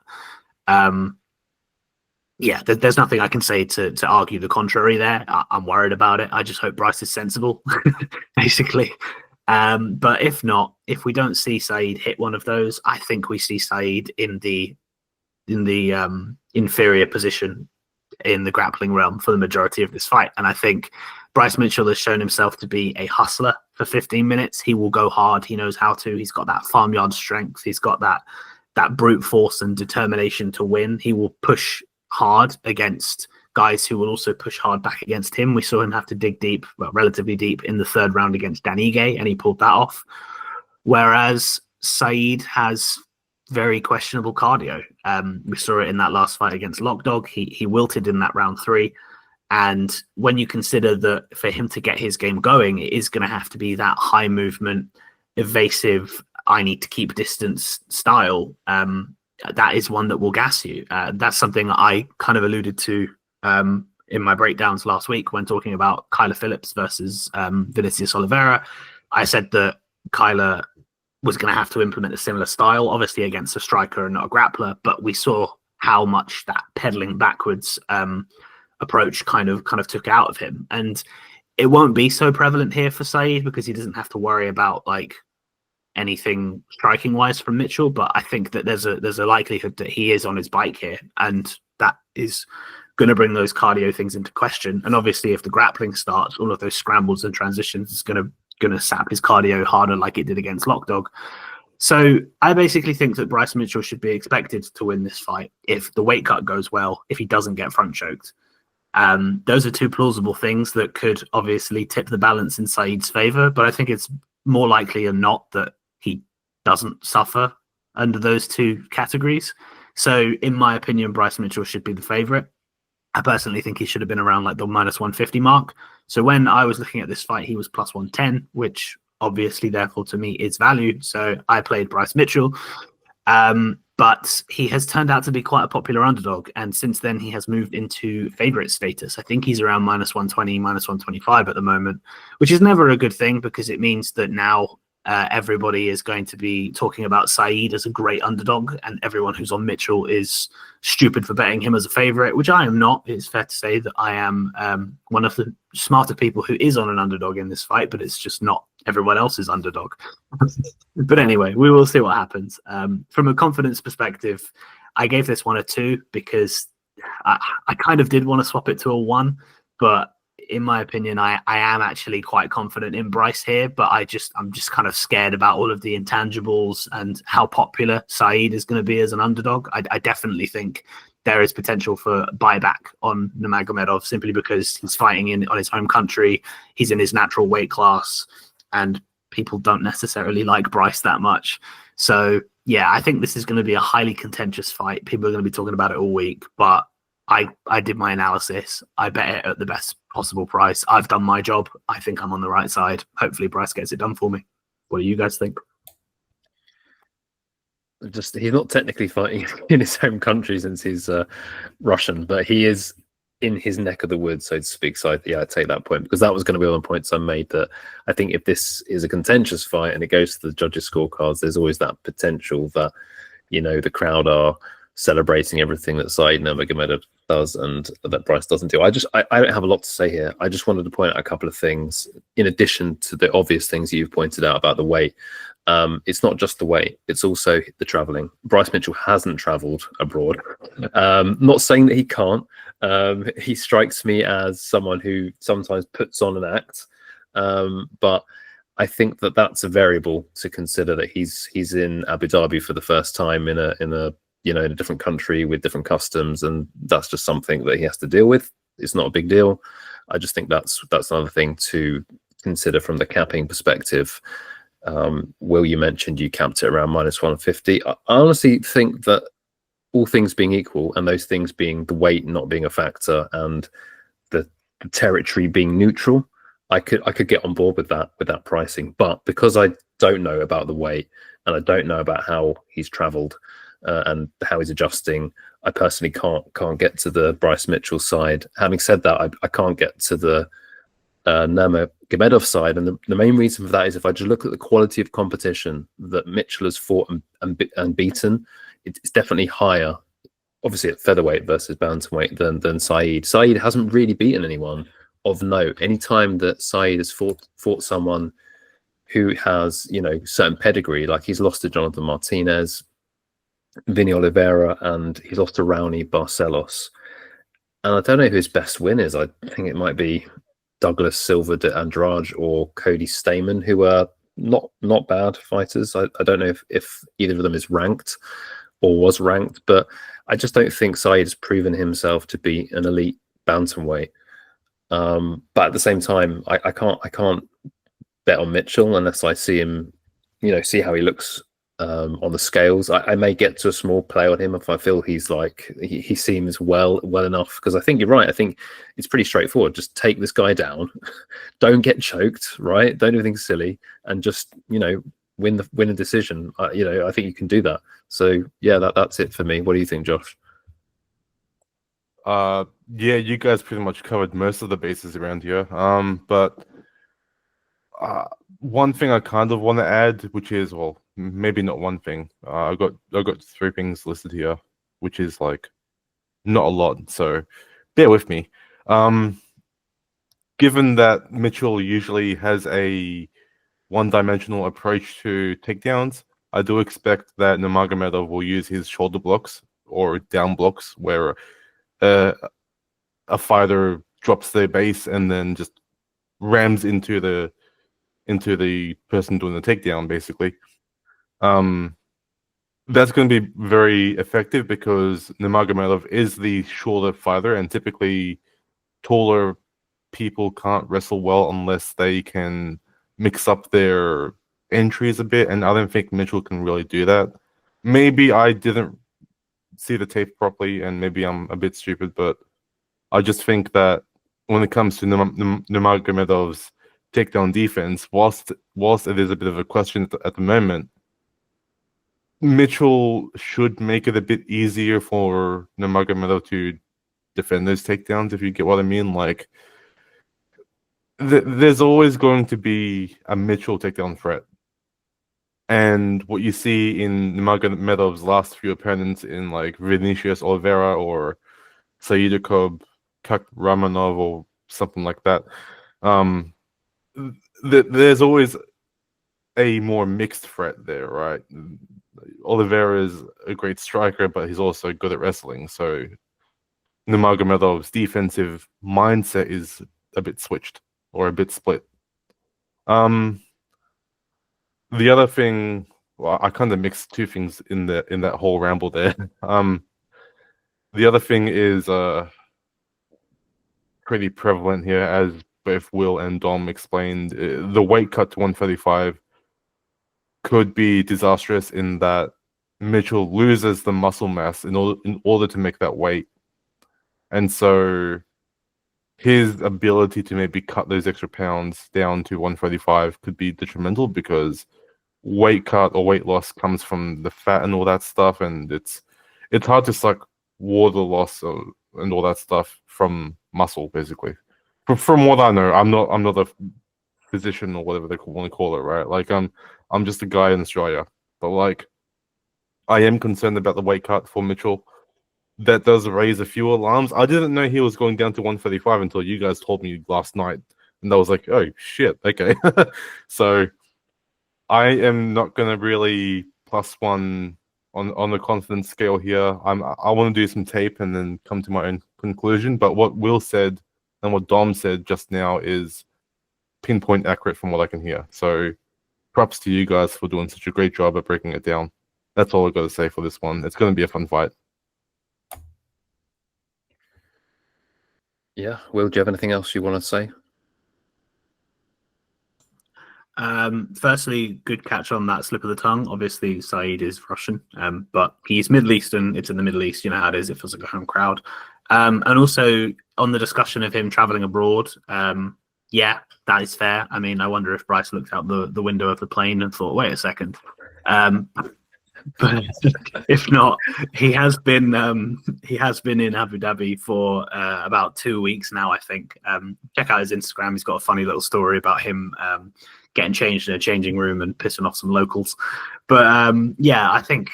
C: There's nothing I can say to argue the contrary there. I'm worried about it. I just hope Bryce is sensible, basically. But if not, if we don't see Saeed hit one of those, I think we see Saeed in the inferior position in the grappling realm for the majority of this fight. And I think Bryce Mitchell has shown himself to be a hustler for 15 minutes. He will go hard. He knows how to. He's got that farmyard strength. He's got that brute force and determination to win. He will push hard against guys who will also push hard back against him. We saw him have to dig deep, well, relatively deep in the third round against Dan Ige, and he pulled that off. Whereas Saeed has very questionable cardio. We saw it in that last fight against Lockdog. He wilted in that round 3. And when you consider that for him to get his game going, it is going to have to be that high movement, evasive, I need to keep distance style. That is one that will gas you. That's something I kind of alluded to in my breakdowns last week when talking about Kyler Phillips versus Vinicius Oliveira. I said that Kyler was going to have to implement a similar style, obviously against a striker and not a grappler, but we saw how much that pedaling backwards approach kind of took out of him. And it won't be so prevalent here for Saeed because he doesn't have to worry about like anything striking wise from Mitchell. But I think that there's a likelihood that he is on his bike here, and that is going to bring those cardio things into question. And obviously, if the grappling starts, all of those scrambles and transitions is going to sap his cardio harder, like it did against Lockdog. So I basically think that Bryce Mitchell should be expected to win this fight if the weight cut goes well, if he doesn't get front choked. Those are two plausible things that could obviously tip the balance in Saeed's favor, but I think it's more likely than not that he doesn't suffer under those two categories. So in my opinion, Bryce Mitchell should be the favorite. I personally think he should have been around like the minus 150 mark. So when I was looking at this fight, he was plus 110, which obviously therefore to me is value. So I played Bryce Mitchell. But he has turned out to be quite a popular underdog. And since then, he has moved into favorite status. I think he's around minus 120, minus 125 at the moment, which is never a good thing because it means that now everybody is going to be talking about Saeed as a great underdog. And everyone who's on Mitchell is stupid for betting him as a favorite, which I am not. It's fair to say that I am one of the smarter people who is on an underdog in this fight, but it's just not everyone else's underdog. But anyway, we will see what happens. From a confidence perspective, I gave this one a 2 because I kind of did want to swap it to a 1, but in my opinion, I am actually quite confident in Bryce here, but I'm just kind of scared about all of the intangibles and how popular Saeed is going to be as an underdog. I definitely think there is potential for buyback on Nurmagomedov simply because he's fighting on his home country. He's in his natural weight class, and people don't necessarily like Bryce that much. So yeah, I think this is going to be a highly contentious fight. People are going to be talking about it all week, but I did my analysis. I bet it at the best possible price. I've done my job. I think I'm on the right side. Hopefully Bryce gets it done for me. What do you guys think?
B: He's not technically fighting in his home country since he's Russian, but he is in his neck of the woods, so to speak. So yeah, I take that point because that was going to be one of the points I made, that I think if this is a contentious fight and it goes to the judges' scorecards, there's always that potential that, you know, the crowd are celebrating everything that Saeed Nurmagomedov does and that Bryce doesn't do. I don't have a lot to say here. I just wanted to point out a couple of things in addition to the obvious things you've pointed out about the weight. It's not just the weight, it's also the traveling. Bryce Mitchell hasn't traveled abroad. Not saying that he can't. He strikes me as someone who sometimes puts on an act, but I think that that's a variable to consider, that he's in Abu Dhabi for the first time in a different country with different customs, and that's just something that he has to deal with. It's not a big deal. I just think that's another thing to consider from the capping perspective. Will, you mentioned you capped it around minus 150. I honestly think that all things being equal, and those things being the weight not being a factor and the territory being neutral, I could get on board with that pricing. But because I don't know about the weight and I don't know about how he's traveled and how he's adjusting, I personally can't get to the Bryce Mitchell side. Having said that, I can't get to the Nurmagomedov side, and the main reason for that is if I just look at the quality of competition that Mitchell has fought and beaten, it's definitely higher, obviously at featherweight versus bantamweight, than Saeed. Saeed hasn't really beaten anyone of note. Anytime that Saeed has fought someone who has, you know, certain pedigree, like he's lost to Jonathan Martinez, Vinny Oliveira, and he's lost to Raoni Barcelos. And I don't know who his best win is. I think it might be Douglas Silva de Andrade or Cody Stamen, who are not bad fighters. I don't know if either of them is ranked or was ranked, but I just don't think Saeed has proven himself to be an elite bantamweight. But at the same time, I can't bet on Mitchell unless I see him, see how he looks on the scales. I may get to a small play on him if I feel he's like he seems well enough, because I think you're right. I think it's pretty straightforward. Just take this guy down, don't get choked, right? Don't do anything silly, and just win a decision. I think you can do that. So yeah, that's it for me. What do you think, Josh?
D: Yeah, you guys pretty much covered most of the bases around here. But one thing I kind of want to add, which is, well, maybe not one thing. I got 3 things listed here, which is like not a lot. So bear with me. given that Mitchell usually has a one-dimensional approach to takedowns, I do expect that Nurmagomedov will use his shoulder blocks or down blocks, where a fighter drops their base and then just rams into the person doing the takedown, basically. That's going to be very effective because Nurmagomedov is the shorter fighter, and typically taller people can't wrestle well unless they can mix up their entries a bit, and I don't think Mitchell can really do that. Maybe I didn't see the tape properly, and maybe I'm a bit stupid, but I just think that when it comes to Nurmagomedov's takedown defense, whilst it is a bit of a question at the moment, Mitchell should make it a bit easier for Nurmagomedov to defend those takedowns, if you get what I mean. Like, there's always going to be a Mitchell takedown threat. And what you see in Nurmagomedov's last few opponents in like Vinicius Oliveira or Saidikov Ramanov or something like that, there's always a more mixed threat there, right? Oliveira is a great striker, but he's also good at wrestling. So Nurmagomedov's defensive mindset is a bit switched or a bit split. The other thing, well, I kind of mixed two things in that whole ramble there. The other thing is pretty prevalent here, as both Will and Dom explained. The weight cut to 135 could be disastrous in that Mitchell loses the muscle mass in order to make that weight. And so his ability to maybe cut those extra pounds down to 135 could be detrimental, because weight cut or weight loss comes from the fat and all that stuff, and it's hard to suck water loss and all that stuff from muscle, basically. From what I know, I'm not a physician or whatever they want to call it, right? Like, I'm just a guy in Australia, but like, I am concerned about the weight cut for Mitchell. That does raise a few alarms. I didn't know he was going down to 135 until you guys told me last night, and I was like, oh shit, okay. So I am not going to really +1 on the confidence scale here. I want to do some tape and then come to my own conclusion. But what Will said and what Dom said just now is pinpoint accurate from what I can hear. So props to you guys for doing such a great job at breaking it down. That's all I've got to say for this one. It's going to be a fun fight.
B: Yeah. Will, do you have anything else you want to say?
C: Firstly, good catch on that slip of the tongue. Obviously, Saeed is Russian, but he's Middle Eastern. It's in the Middle East. You know how it is. It feels like a home crowd. And also on the discussion of him traveling abroad, yeah, that is fair. I mean, I wonder if Bryce looked out the window of the plane and thought, wait a second. But if not, he has been in Abu Dhabi for about 2 weeks now, I think. Check out his Instagram. He's got a funny little story about him getting changed in a changing room and pissing off some locals. But yeah, I think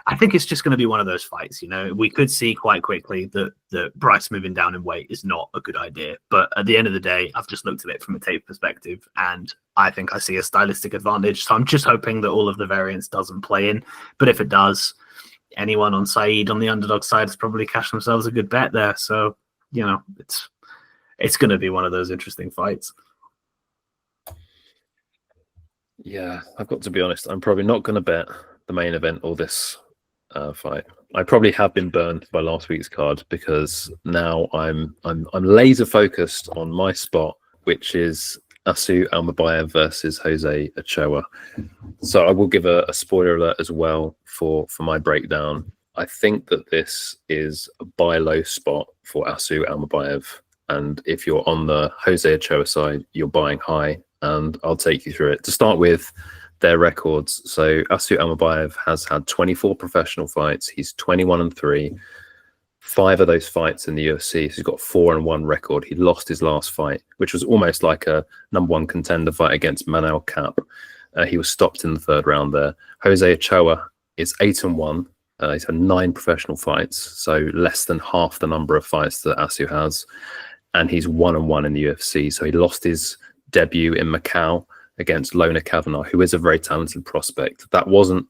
C: it's just going to be one of those fights. You know, we could see quite quickly that Bryce moving down in weight is not a good idea. But at the end of the day, I've just looked at it from a tape perspective, and I think I see a stylistic advantage. So I'm just hoping that all of the variance doesn't play in. But if it does, anyone on Saeed on the underdog side has probably cashed themselves a good bet there. So, you know, it's going to be one of those interesting fights.
B: Yeah, I've got to be honest. I'm probably not going to bet the main event or this fight. I probably have been burned by last week's card, because now I'm laser focused on my spot, which is Asu Almabayev versus Jose Ochoa. So I will give a spoiler alert as well for my breakdown. I think that this is a buy low spot for Asu Almabayev, and if you're on the Jose Ochoa side, you're buying high, and I'll take you through it. To start with, their records. So Asu Almabayev has had 24 professional fights. He's 21-3. 5 of those fights in the UFC. So he's got 4-1 record. He lost his last fight, which was almost like a #1 contender fight against Manel Cap. He was stopped in the 3rd round there. Jose Ochoa is 8-1. He's had 9 professional fights, so less than half the number of fights that Asu has. and he's 1-1 in the UFC. So he lost his debut in Macau against Lona Kavanagh, who is a very talented prospect. That wasn't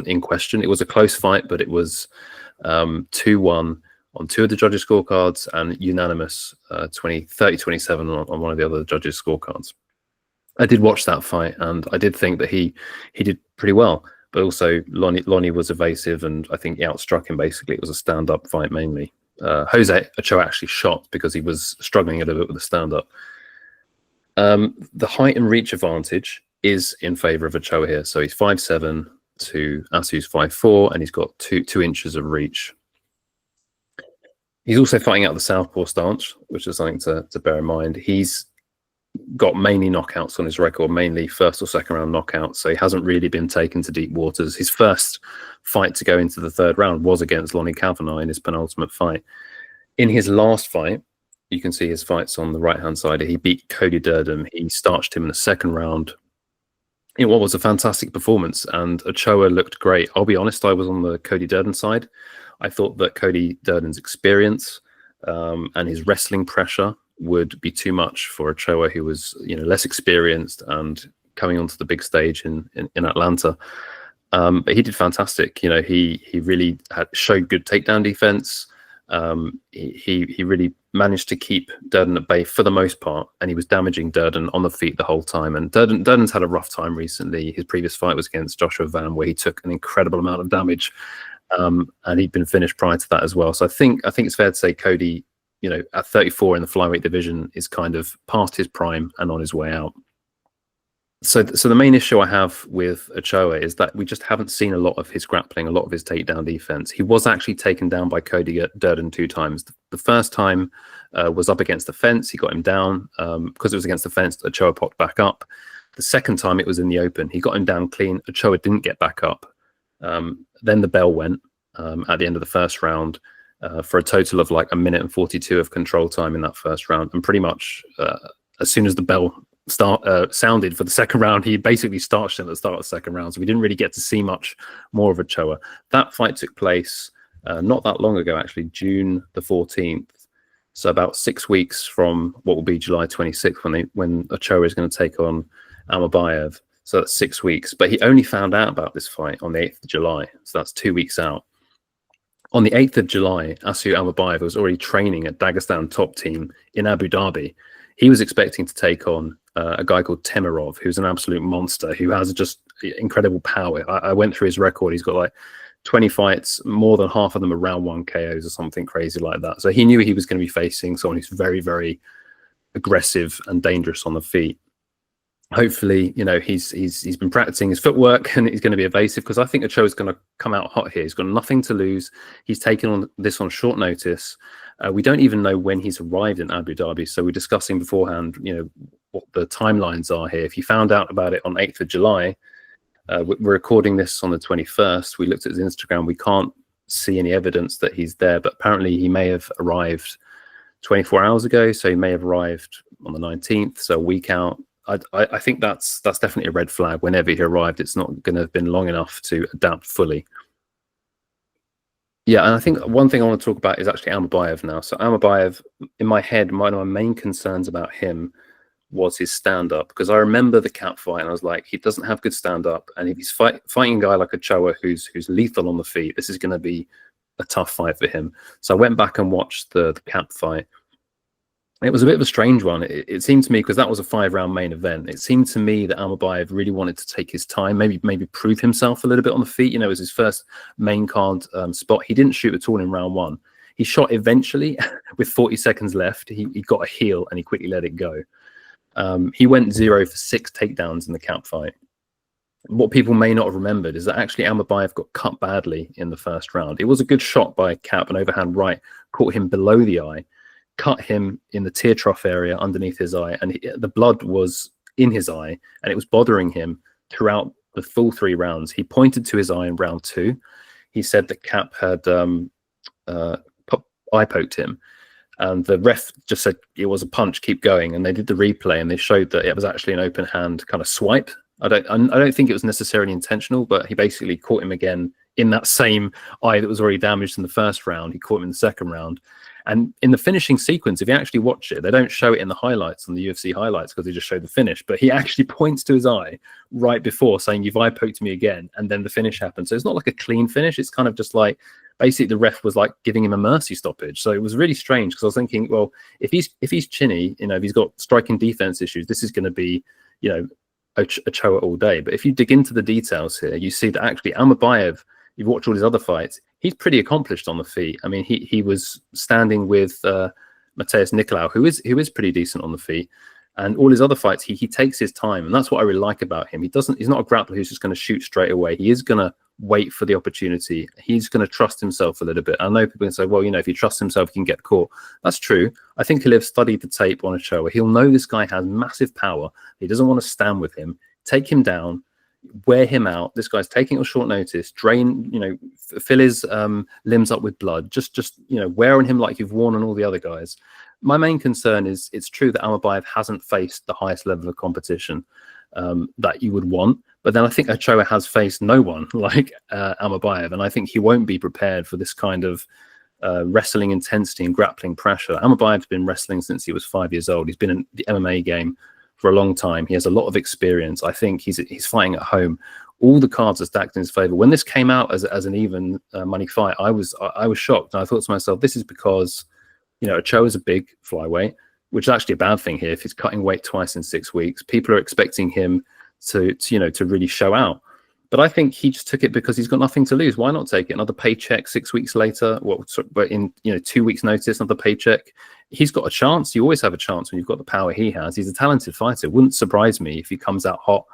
B: in question. It was a close fight, but it was 2-1 on two of the judges' scorecards and unanimous 30-27 on one of the other judges' scorecards. I did watch that fight, and I did think that he did pretty well. But also, Lonnie was evasive, and I think he outstruck him. Basically, it was a stand-up fight mainly. Jose Ochoa actually shot because he was struggling a little bit with the stand-up. The height and reach advantage is in favor of Ochoa here. So he's 5'7" to Asu's 5'4", and he's got 2 inches of reach. He's also fighting out the southpaw stance, which is something to bear in mind. He's got mainly knockouts on his record, mainly first or second round knockouts, so he hasn't really been taken to deep waters. His first fight to go into the third round was against Lonnie Kavanagh in his penultimate fight. In his last fight, you can see his fights on the right-hand side. He beat Cody Durden. He starched him in the second round in what was a fantastic performance, and Ochoa looked great. I'll be honest, I was on the Cody Durden side. I thought that Cody Durden's experience and his wrestling pressure would be too much for Ochoa, who was less experienced and coming onto the big stage in Atlanta. But he did fantastic. He really showed good takedown defense. He really managed to keep Durden at bay for the most part, and he was damaging Durden on the feet the whole time. And Durden's had a rough time recently. His previous fight was against Joshua Van, where he took an incredible amount of damage, and he'd been finished prior to that as well. So I think it's fair to say Cody, at 34 in the flyweight division, is kind of past his prime and on his way out. So the main issue I have with Ochoa is that we just haven't seen a lot of his grappling, a lot of his takedown defense. He was actually taken down by Cody Durden 2 times. The first time was up against the fence. He got him down. Because it was against the fence, Ochoa popped back up. The second time it was in the open. He got him down clean. Ochoa didn't get back up. Then the bell went at the end of the first round for a total of like 1 minute and 42 of control time in that first round. And pretty much as soon as the bell sounded for the second round, he basically starched him at the start of the second round. So we didn't really get to see much more of Ochoa. That fight took place not that long ago, actually, June the 14th. So about 6 weeks from what will be July 26th when Ochoa is going to take on Almabayev. So that's 6 weeks. But he only found out about this fight on the 8th of July. So that's 2 weeks out. On the 8th of July, Asu Almabayev was already training at Dagestan Top Team in Abu Dhabi. He was expecting to take on a guy called Temirov, who's an absolute monster, who has just incredible power. I went through his record. He's got like 20 fights, more than half of them are round 1 KOs or something crazy like that. So he knew he was going to be facing someone who's very, very aggressive and dangerous on the feet. Hopefully, he's been practicing his footwork and he's going to be evasive, because I think Ochoa's going to come out hot here. He's got nothing to lose. He's taken on this on short notice. We don't even know when he's arrived in Abu Dhabi. So we're discussing beforehand, what the timelines are here. If you found out about it on 8th of July, we're recording this on the 21st. We looked at his Instagram. We can't see any evidence that he's there, but apparently he may have arrived 24 hours ago. So he may have arrived on the 19th, so a week out. I think that's definitely a red flag. Whenever he arrived, it's not going to have been long enough to adapt fully. Yeah, and I think one thing I want to talk about is actually Almabayev now. So Almabayev, in my head, one of my main concerns about him was his stand-up, because I remember the Cap fight and I was like, he doesn't have good stand-up, and if he's fighting a guy like Ochoa who's lethal on the feet, this is going to be a tough fight for him. So I went back and watched the Cap fight. It was a bit of a strange one. It seemed to me, because that was a 5-round main event, it seemed to me that Almabayev really wanted to take his time, maybe prove himself a little bit on the feet. It was his first main card spot. He didn't shoot at all in round 1. He shot eventually with 40 seconds left. He got a heel and he quickly let it go. He went 0 for 6 takedowns in the Cap fight. What people may not have remembered is that actually Almabayev got cut badly in the first round. It was a good shot by Cap, an overhand right, caught him below the eye, cut him in the tear trough area underneath his eye, and the blood was in his eye, and it was bothering him throughout the full 3 rounds. He pointed to his eye in round 2. He said that Cap had eye poked him, and the ref just said it was a punch, keep going. And they did the replay, and they showed that it was actually an open hand kind of swipe. I don't think it was necessarily intentional, but he basically caught him again in that same eye that was already damaged in the first round. He caught him in the second round. And in the finishing sequence, if you actually watch it, they don't show it in the highlights on the UFC highlights because they just show the finish. But he actually points to his eye right before saying, "You've eye poked me again." And then the finish happens. So it's not like a clean finish. It's kind of just like basically the ref was like giving him a mercy stoppage. So it was really strange because I was thinking, well, if he's chinny, if he's got striking defense issues, this is going to be, Ochoa all day. But if you dig into the details here, you see that actually Almabayev, you've watched all his other fights, he's pretty accomplished on the feet. I mean, he was standing with Mateus Nicolau, who is pretty decent on the feet, and all his other fights, he takes his time, and that's what I really like about him. He's not a grappler who's just going to shoot straight away. He is going to wait for the opportunity. He's going to trust himself a little bit. I know people can say, well, if he trusts himself, he can get caught. That's true. I think he'll have studied the tape on Ochoa. He'll know this guy has massive power. He doesn't want to stand with him, take him down, wear him out. This guy's taking it on short notice, fill his limbs up with blood, just wear on him like you've worn on all the other guys. My main concern is it's true that Almabayev hasn't faced the highest level of competition that you would want, but then I think Ochoa has faced no one like Almabayev, and I think he won't be prepared for this kind of wrestling intensity and grappling pressure. Almabayev's been wrestling since he was 5 years old. He's been in the MMA game for a long time. He has a lot of experience. I think he's fighting at home. All the cards are stacked in his favor. When this came out as an even money fight, I was shocked, and I thought to myself, this is because Ochoa is a big flyweight, which is actually a bad thing here. If he's cutting weight twice in 6 weeks, people are expecting him to really show out. But I think he just took it because he's got nothing to lose. Why not take it? Another paycheck 6 weeks later, but in 2 weeks' notice, another paycheck. He's got a chance. You always have a chance when you've got the power he has. He's a talented fighter. It wouldn't surprise me if he comes out hot,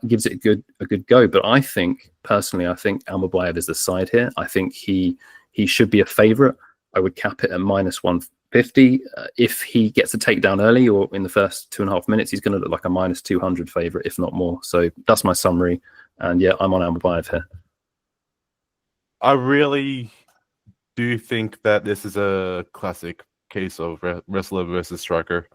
B: gives it a good go. But I think Almabayev is the side here. I think he should be a favorite. I would cap it at -150. If he gets a takedown early or in the first 2.5 minutes, he's going to look like a -200 favorite, if not more. So that's my summary. And yeah, I'm on Almabayev here.
D: I really do think that this is a classic case of wrestler versus striker.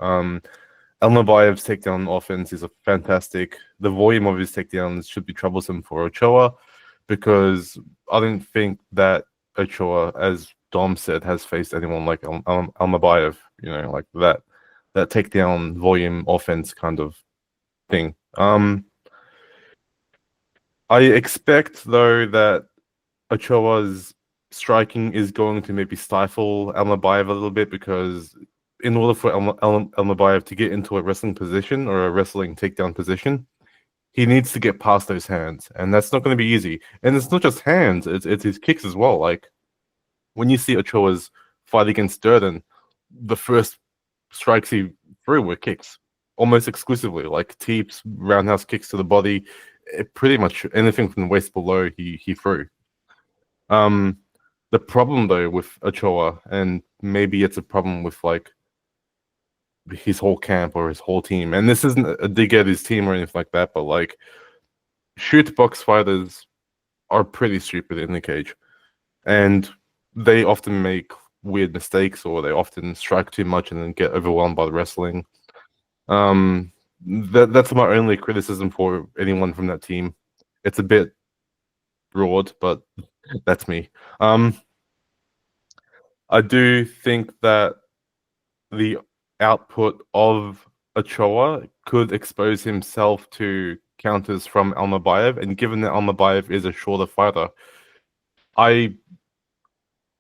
D: Almabayev's takedown offense is fantastic. The volume of his takedowns should be troublesome for Ochoa, because I don't think that Ochoa, as Dom said, has faced anyone like Almabayev, like that takedown volume offense kind of thing. I expect, though, that Ochoa's striking is going to maybe stifle Almabayev a little bit, because in order for Almabayev to get into a wrestling position or a wrestling takedown position, he needs to get past those hands, and that's not going to be easy. And it's not just hands; it's his kicks as well. Like when you see Ochoa's fight against Durden, the first strikes he threw were kicks, almost exclusively, like teeps, roundhouse kicks to the body. Pretty much anything from the waist below he threw. The problem, though, with Ochoa, and maybe it's a problem with like his whole camp or his whole team, and this isn't a dig at his team or anything like that, but like shoot box fighters are pretty stupid in the cage, and they often make weird mistakes, or they often strike too much and then get overwhelmed by the wrestling. That's my only criticism for anyone from that team. It's a bit broad, but that's me. I do think that the output of Ochoa could expose himself to counters from Almabayev, and given that Almabayev is a shorter fighter, I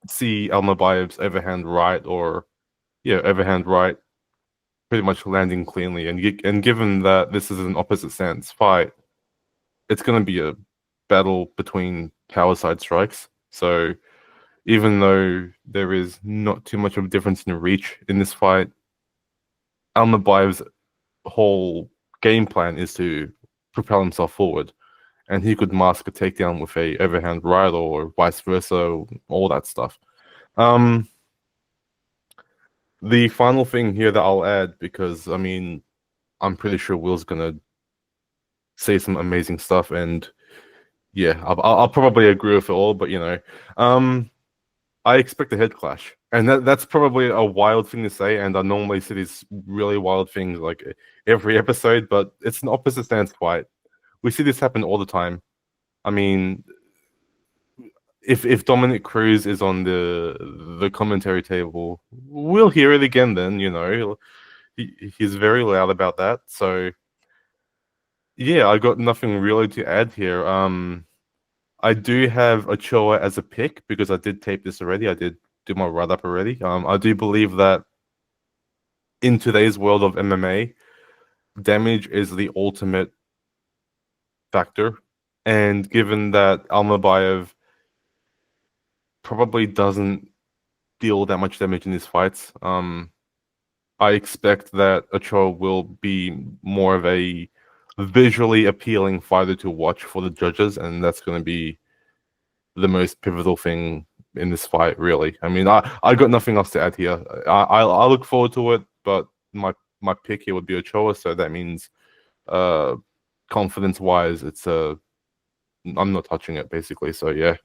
D: see Almabayev's overhand right pretty much landing cleanly, and given that this is an opposite stance fight, it's going to be a battle between power side strikes. So even though there is not too much of a difference in reach in this fight, Almabayev's whole game plan is to propel himself forward, and he could mask a takedown with a overhand right or vice versa, all that stuff. The final thing here that I'll add, because I mean, I'm pretty sure Will's gonna say some amazing stuff, and yeah, I'll probably agree with it all, but I expect a head clash, and that's probably a wild thing to say, and I normally say these really wild things like every episode, but it's an opposite stance fight. We see this happen all the time. I mean, if Dominic Cruz is on the commentary table, we'll hear it again. Then he's very loud about that. So yeah, I got nothing really to add here. I do have Ochoa as a pick because I did tape this already. I did do my write up already. I do believe that in today's world of MMA, damage is the ultimate factor, and given that Almabayev probably doesn't deal that much damage in his fights, I expect that Ochoa will be more of a visually appealing fighter to watch for the judges, and that's going to be the most pivotal thing in this fight, really. I mean, I got nothing else to add here. I look forward to it, but my pick here would be Ochoa, so that means confidence-wise, I'm not touching it, basically, so yeah.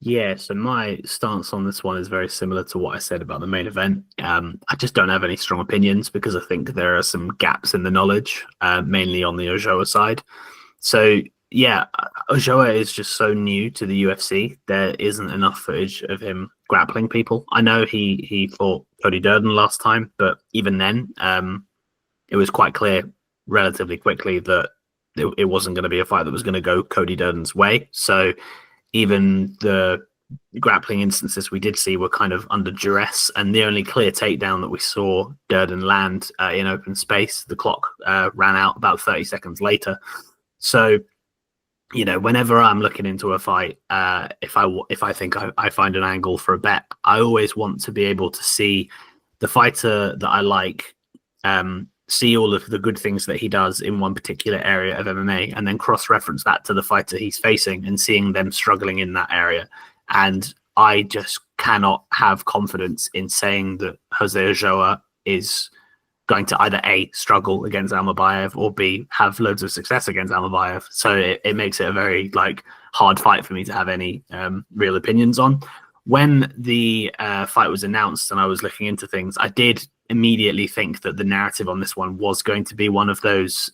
C: Yeah, so my stance on this one is very similar to what I said about the main event. I just don't have any strong opinions because I think there are some gaps in the knowledge, mainly on the Ochoa side. So yeah, Ochoa is just so new to the UFC. There isn't enough footage of him grappling people. I know he fought Cody Durden last time, but even then, it was quite clear relatively quickly that it wasn't going to be a fight that was going to go Cody Durden's way. So even the grappling instances we did see were kind of under duress, and the only clear takedown that we saw Durden land in open space, the clock ran out about 30 seconds later. So, whenever I'm looking into a fight, if I think I find an angle for a bet, I always want to be able to see the fighter that I like, see all of the good things that he does in one particular area of MMA, and then cross-reference that to the fighter he's facing and seeing them struggling in that area. And I just cannot have confidence in saying that Jose Ochoa is going to either A, struggle against Almabayev, or B, have loads of success against Almabayev. So it makes it a very hard fight for me to have any real opinions on. When the fight was announced and I was looking into things, I did immediately think that the narrative on this one was going to be one of those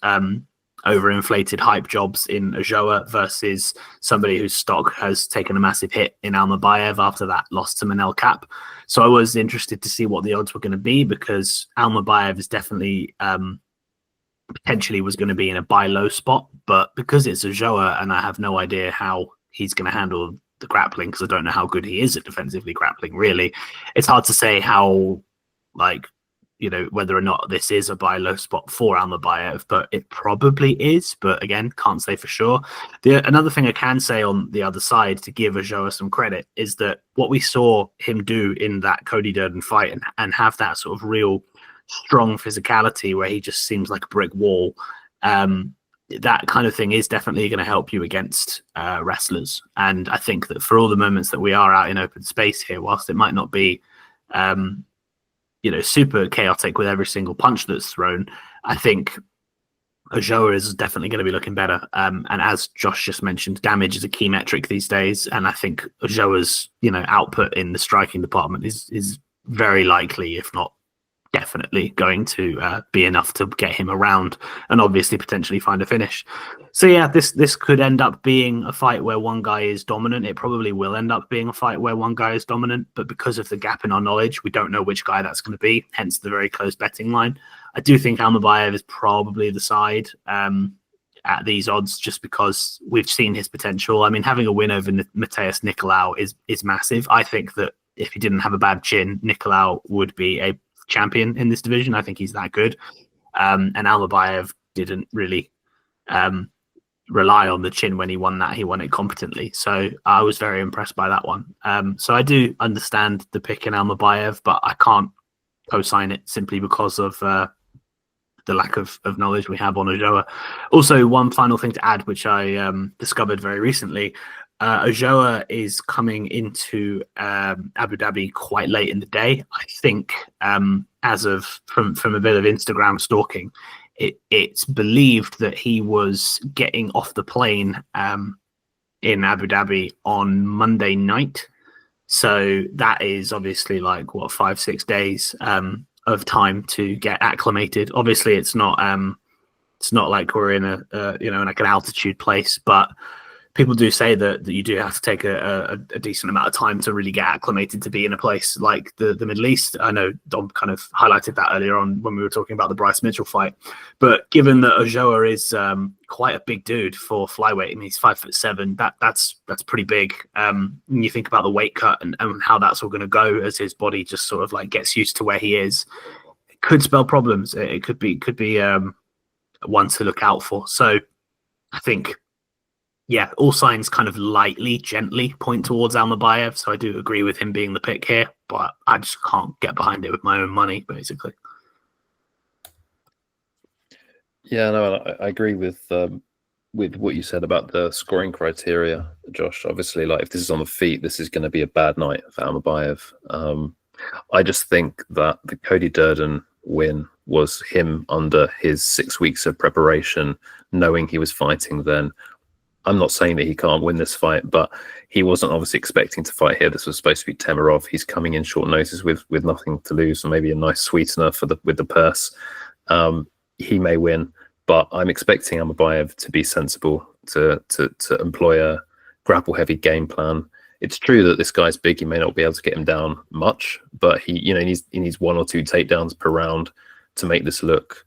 C: overinflated hype jobs in Ochoa versus somebody whose stock has taken a massive hit in Almabayev after that loss to Manel Cap. So I was interested to see what the odds were going to be, because Almabayev is definitely potentially was going to be in a buy low spot, but because it's Ochoa and I have no idea how he's going to handle the grappling, because I don't know how good he is at defensively grappling, really, it's hard to say how whether or not this is a buy low spot for Almabayev, but it probably is. But again, can't say for sure. Another thing I can say on the other side to give Ochoa some credit is that what we saw him do in that Cody Durden fight and have that sort of real strong physicality where he just seems like a brick wall, that kind of thing is definitely going to help you against wrestlers. And I think that for all the moments that we are out in open space here, whilst it might not be super chaotic with every single punch that's thrown, I think Ochoa is definitely going to be looking better. And as Josh just mentioned, damage is a key metric these days. And I think Ochoa's, output in the striking department is very likely, if not definitely, going to be enough to get him around and obviously potentially find a finish. So yeah, this could end up being a fight where one guy is dominant. It probably will end up being a fight where one guy is dominant, but because of the gap in our knowledge, we don't know which guy that's going to be, hence the very close betting line. I do think Almabayev is probably the side at these odds, just because we've seen his potential. I mean, having a win over Mateus Nicolau is massive. I think that if he didn't have a bad chin, Nicolau would be a champion in this division. I think he's that good. And Almabayev didn't really rely on the chin when he won that. He won it competently. So I was very impressed by that one. So I do understand the pick in Almabayev, but I can't co-sign it simply because of the lack of knowledge we have on Ochoa. Also, one final thing to add, which I discovered very recently, Ochoa is coming into Abu Dhabi quite late in the day. I think as of from a bit of Instagram stalking, it's believed that he was getting off the plane in Abu Dhabi on Monday night. So that is obviously 5-6 days of time to get acclimated. Obviously, it's not It's not like we're in like an altitude place, but people do say that you do have to take a decent amount of time to really get acclimated to be in a place like the Middle East. I know Dom kind of highlighted that earlier on when we were talking about the Bryce Mitchell fight. But given that Ochoa is quite a big dude for flyweight, I mean, he's 5'7", that's pretty big. When you think about the weight cut and how that's all going to go as his body just sort of like gets used to where he is, it could spell problems. It could be one to look out for. So I think, yeah, all signs kind of gently point towards Almabayev. So I do agree with him being the pick here, but I just can't get behind it with my own money, basically.
B: Yeah, no, I agree with what you said about the scoring criteria, Josh. Obviously, like if this is on the feet, this is going to be a bad night for Almabayev. I just think that the Cody Durden win was him under his 6 weeks of preparation, knowing he was fighting then. I'm not saying that he can't win this fight, but he wasn't obviously expecting to fight here. This was supposed to be Temerov. He's coming in short notice with nothing to lose, and maybe a nice sweetener with the purse. He may win, but I'm expecting Almabayev to be sensible, to employ a grapple-heavy game plan. It's true that this guy's big. You may not be able to get him down much, but he needs 1 or 2 takedowns per round to make this look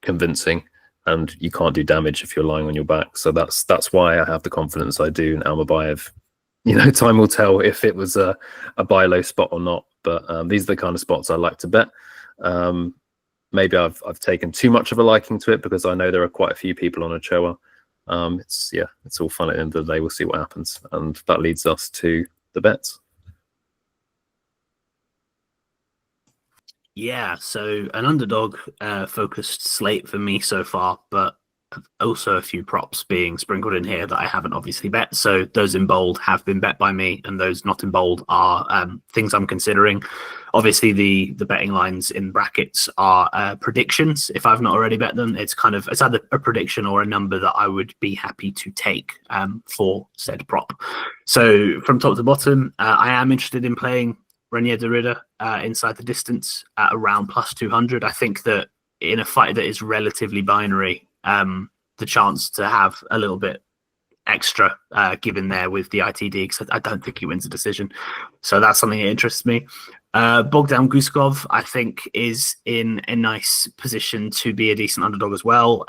B: convincing. And you can't do damage if you're lying on your back. So that's why I have the confidence I do in Almabayev. Time will tell if it was a buy low spot or not. But these are the kind of spots I like to bet. Maybe I've taken too much of a liking to it because I know there are quite a few people on Ochoa. It's all fun at the end of the day. We'll see what happens. And that leads us to the bets.
C: Yeah, so an underdog focused slate for me so far, but also a few props being sprinkled in here that I haven't obviously bet. So those in bold have been bet by me, and those not in bold are things I'm considering. Obviously, the betting lines in brackets are predictions. If I've not already bet them, it's either a prediction or a number that I would be happy to take for said prop. So from top to bottom, I am interested in playing Reinier inside the distance at around plus 200. I think that in a fight that is relatively binary, the chance to have a little bit extra given there with the ITD, because I don't think he wins a decision. So that's something that interests me. Bogdan Guskov, I think, is in a nice position to be a decent underdog as well.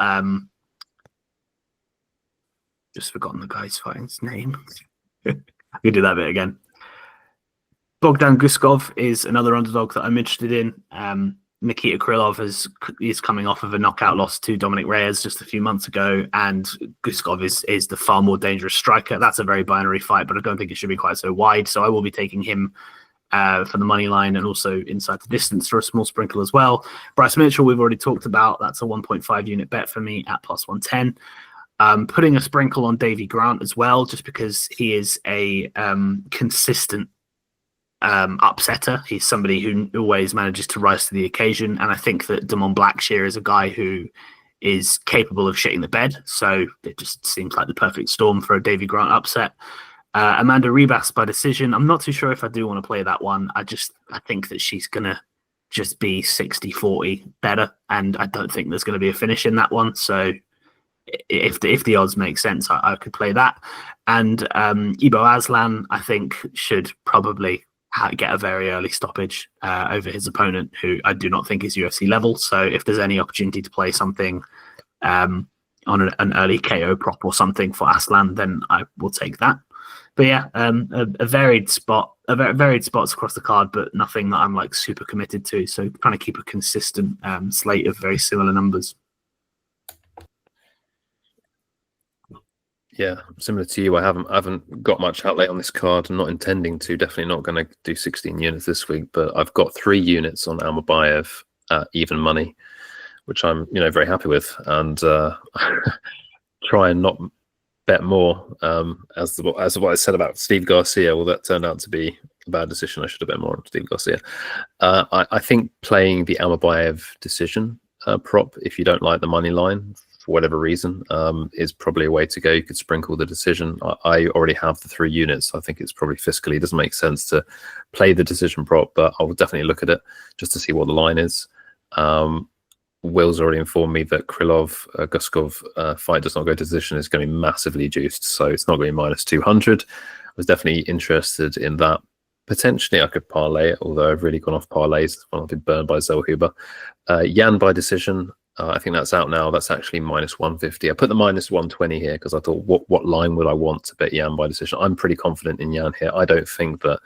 C: Just forgotten the guy's fighting's name. I could do that bit again. Bogdan Guskov is another underdog that I'm interested in. Nikita Krylov is coming off of a knockout loss to Dominic Reyes just a few months ago, and Guskov is the far more dangerous striker. That's a very binary fight, but I don't think it should be quite so wide. So I will be taking him for the money line and also inside the distance for a small sprinkle as well. Bryce Mitchell, we've already talked about. That's a 1.5 unit bet for me at plus 110. Putting a sprinkle on Davy Grant as well, just because he is a consistent upsetter. He's somebody who always manages to rise to the occasion, and I think that Damon Blackshear is a guy who is capable of shitting the bed, so it just seems like the perfect storm for a Davy Grant upset. Amanda Ribas by decision, I'm not too sure if I do want to play that one. I think that she's gonna just be 60-40 better, and I don't think there's going to be a finish in that one. So if the odds make sense, I could play that. And Ibo Aslan, I think, should probably get a very early stoppage over his opponent, who I do not think is UFC level. So if there's any opportunity to play something on an early KO prop or something for Aslan, then I will take that. But yeah, a varied spots across the card, but nothing that I'm like super committed to. So trying to keep a consistent slate of very similar numbers.
B: Yeah, similar to you, I haven't got much outlay on this card. I'm not intending to. Definitely not going to do 16 units this week. But I've got 3 units on Almabayev at even money, which I'm very happy with, and try and not bet more. As what I said about Steve Garcia, well, that turned out to be a bad decision. I should have bet more on Steve Garcia. I think playing the Almabayev decision prop, if you don't like the money line, for whatever reason, is probably a way to go. You could sprinkle the decision. I already have the 3 units. I think it's probably fiscally, it doesn't make sense to play the decision prop, but I will definitely look at it just to see what the line is. Will's already informed me that Krylov Guskov fight does not go to decision is going to be massively juiced, so it's not going to be minus 200. I was definitely interested in that. Potentially, I could parlay it, although I've really gone off parlays when I've been burned by Zellhuber. Jan by decision. I think that's out now. That's actually minus 150. I put the minus 120 here because I thought, what line would I want to bet Jan by decision? I'm pretty confident in Jan here. I don't think that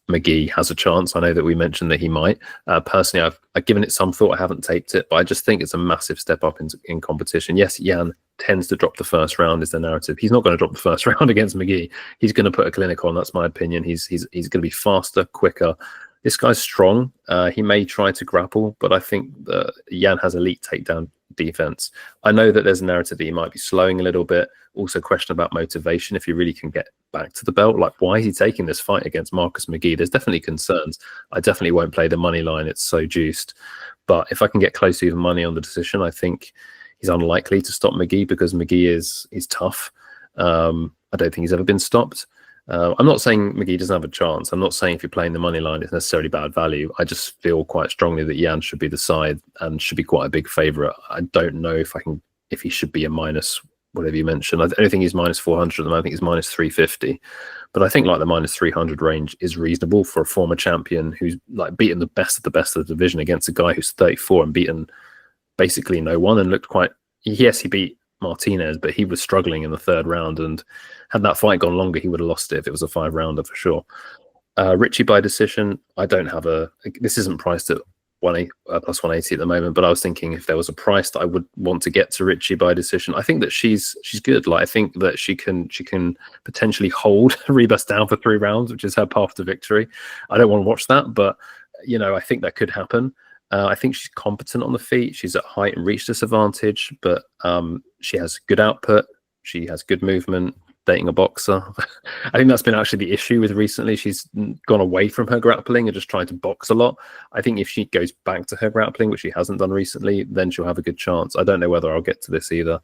B: McGee has a chance. I know that we mentioned that he might. Personally, I've given it some thought. I haven't taped it, but I just think it's a massive step up in competition. Yes, Jan tends to drop the first round is the narrative. He's not going to drop the first round against McGee. He's going to put a clinic on. That's my opinion. He's going to be faster, quicker. This guy's strong. He may try to grapple, but I think that Jan has elite takedown defense. I know that there's a narrative that he might be slowing a little bit. Also, question about motivation. If he really can get back to the belt, like why is he taking this fight against Marcus McGee? There's definitely concerns. I definitely won't play the money line. It's so juiced. But if I can get close to even money on the decision, I think he's unlikely to stop McGee because McGee is tough. I don't think he's ever been stopped. I'm not saying McGee doesn't have a chance. I'm not saying if you're playing the money line, it's necessarily bad value. I just feel quite strongly that Jan should be the side and should be quite a big favourite. I don't know if he should be a minus whatever you mentioned. I don't think he's minus 400 at the moment. I think he's minus 350. But I think like the minus 300 range is reasonable for a former champion who's like beaten the best of the division against a guy who's 34 and beaten basically no one and looked quite. Yes, he beat Martinez, but he was struggling in the third round, and had that fight gone longer, he would have lost it if it was a 5-rounder for sure. Richie by decision, I don't have this isn't priced at plus 180 at the moment, but I was thinking if there was a price that I would want to get to Richie by decision, I think that she's good. Like I think that she can potentially hold Rebus down for 3 rounds, which is her path to victory. I don't want to watch that, but I think that could happen. I think she's competent on the feet. She's at height and reach disadvantage, but she has good output. She has good movement. Dating a boxer. I think that's been actually the issue with recently. She's gone away from her grappling and just tried to box a lot. I think if she goes back to her grappling, which she hasn't done recently, then she'll have a good chance. I don't know whether I'll get to this either.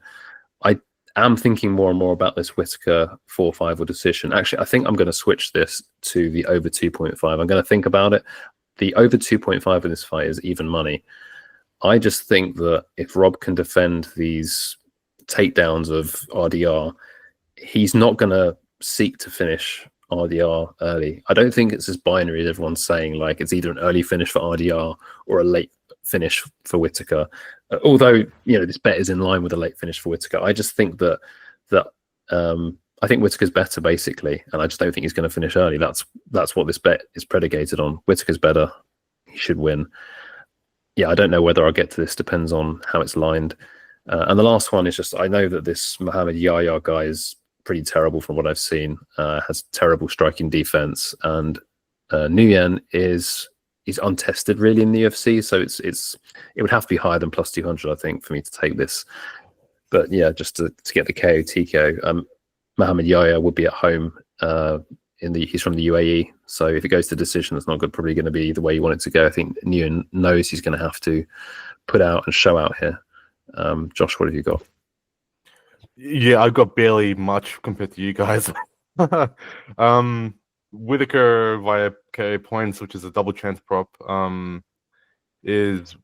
B: I am thinking more and more about this Whittaker 4-5 or decision. Actually, I think I'm going to switch this to the over 2.5. I'm going to think about it. The over 2.5 in this fight is even money. I just think that if Rob can defend these takedowns of RDR, he's not going to seek to finish RDR early. I don't think it's as binary as everyone's saying, like it's either an early finish for RDR or a late finish for Whittaker. Although, this bet is in line with a late finish for Whittaker. I just think that I think Whittaker's better basically, and I just don't think he's going to finish early. That's what this bet is predicated on. Whittaker's better. He should win. Yeah, I don't know whether I'll get to this. Depends on how it's lined. And the last one is just, I know that this Muhammad Yahya guy is pretty terrible from what I've seen. Has terrible striking defense, and Nguyen is untested really in the UFC. So it would have to be higher than plus 200, I think, for me to take this. But yeah, just to get the KO TKO. Muhammad Yahya would be at home. He's from the UAE, so if it goes to decision, it's not probably going to be the way you want it to go. I think Nguyen knows he's going to have to put out and show out here. Josh, what have you got?
D: Yeah, I've got barely much compared to you guys. Whittaker via KO points, which is a double chance prop, is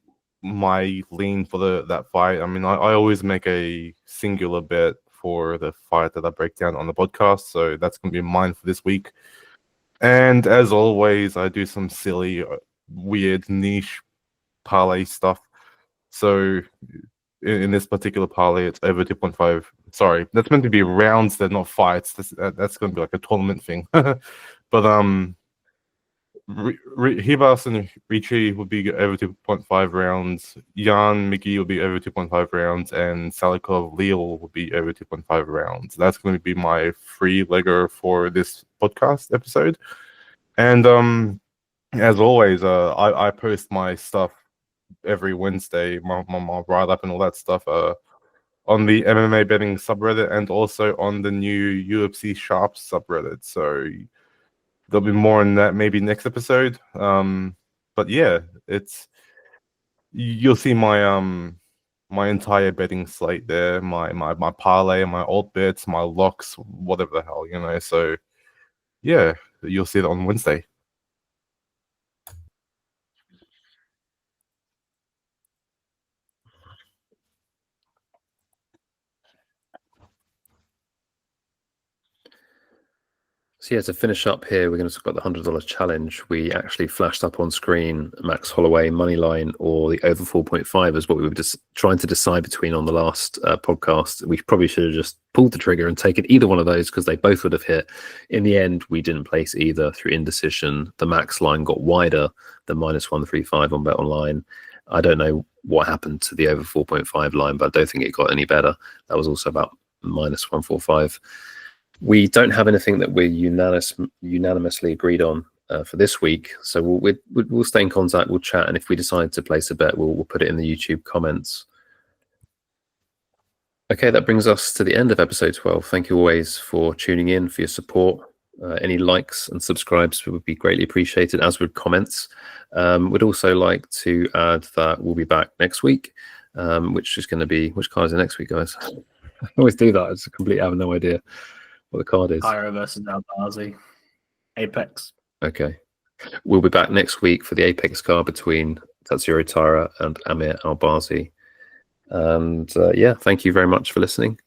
D: my lean for that fight. I mean, I always make a singular bet for the fight that I break down on the podcast, so that's going to be mine for this week. And as always, I do some silly, weird, niche parlay stuff. So in this particular parlay, it's over 2.5. Sorry, that's meant to be rounds. They're not fights. That's going to be like a tournament thing. But Ribas and Ricci would be over 2.5 rounds. Jan McGee will be over 2.5 rounds, and Salikov Leal will be over 2.5 rounds. That's going to be my free legger for this podcast episode. And as always, I post my stuff every Wednesday, my write up and all that stuff on the MMA betting subreddit, and also on the new UFC Sharps subreddit. So there'll be more on that maybe next episode. But yeah, you'll see my my entire betting slate there, my parlay, my alt bets, my locks, whatever the hell, So yeah, you'll see it on Wednesday.
B: So yeah, to finish up here, we're going to talk about the $100 challenge. We actually flashed up on screen Max Holloway money line or the over 4.5 is what we were just trying to decide between on the last podcast. We probably should have just pulled the trigger and taken either one of those because they both would have hit. In the end, we didn't place either through indecision. The Max line got wider than -135 on Bet Online. I don't know what happened to the over 4.5 line, but I don't think it got any better. That was also about -145. We don't have anything that we're unanimously agreed on for this week, so we'll stay in contact. We'll chat, and if we decide to place a bet, we'll put it in the YouTube comments. Okay, that brings us to the end of episode 12. Thank you always for tuning in, for your support. Any likes and subscribes would be greatly appreciated, as would comments. We'd also like to add that we'll be back next week, which is going to be, which card is it next week, guys? I always do that. It's completely, I have no idea what the card is.
C: Cairo versus Albazi. Apex.
B: Okay. We'll be back next week for the Apex card between Tatsuro Taira and Amir Albazi. And yeah, thank you very much for listening.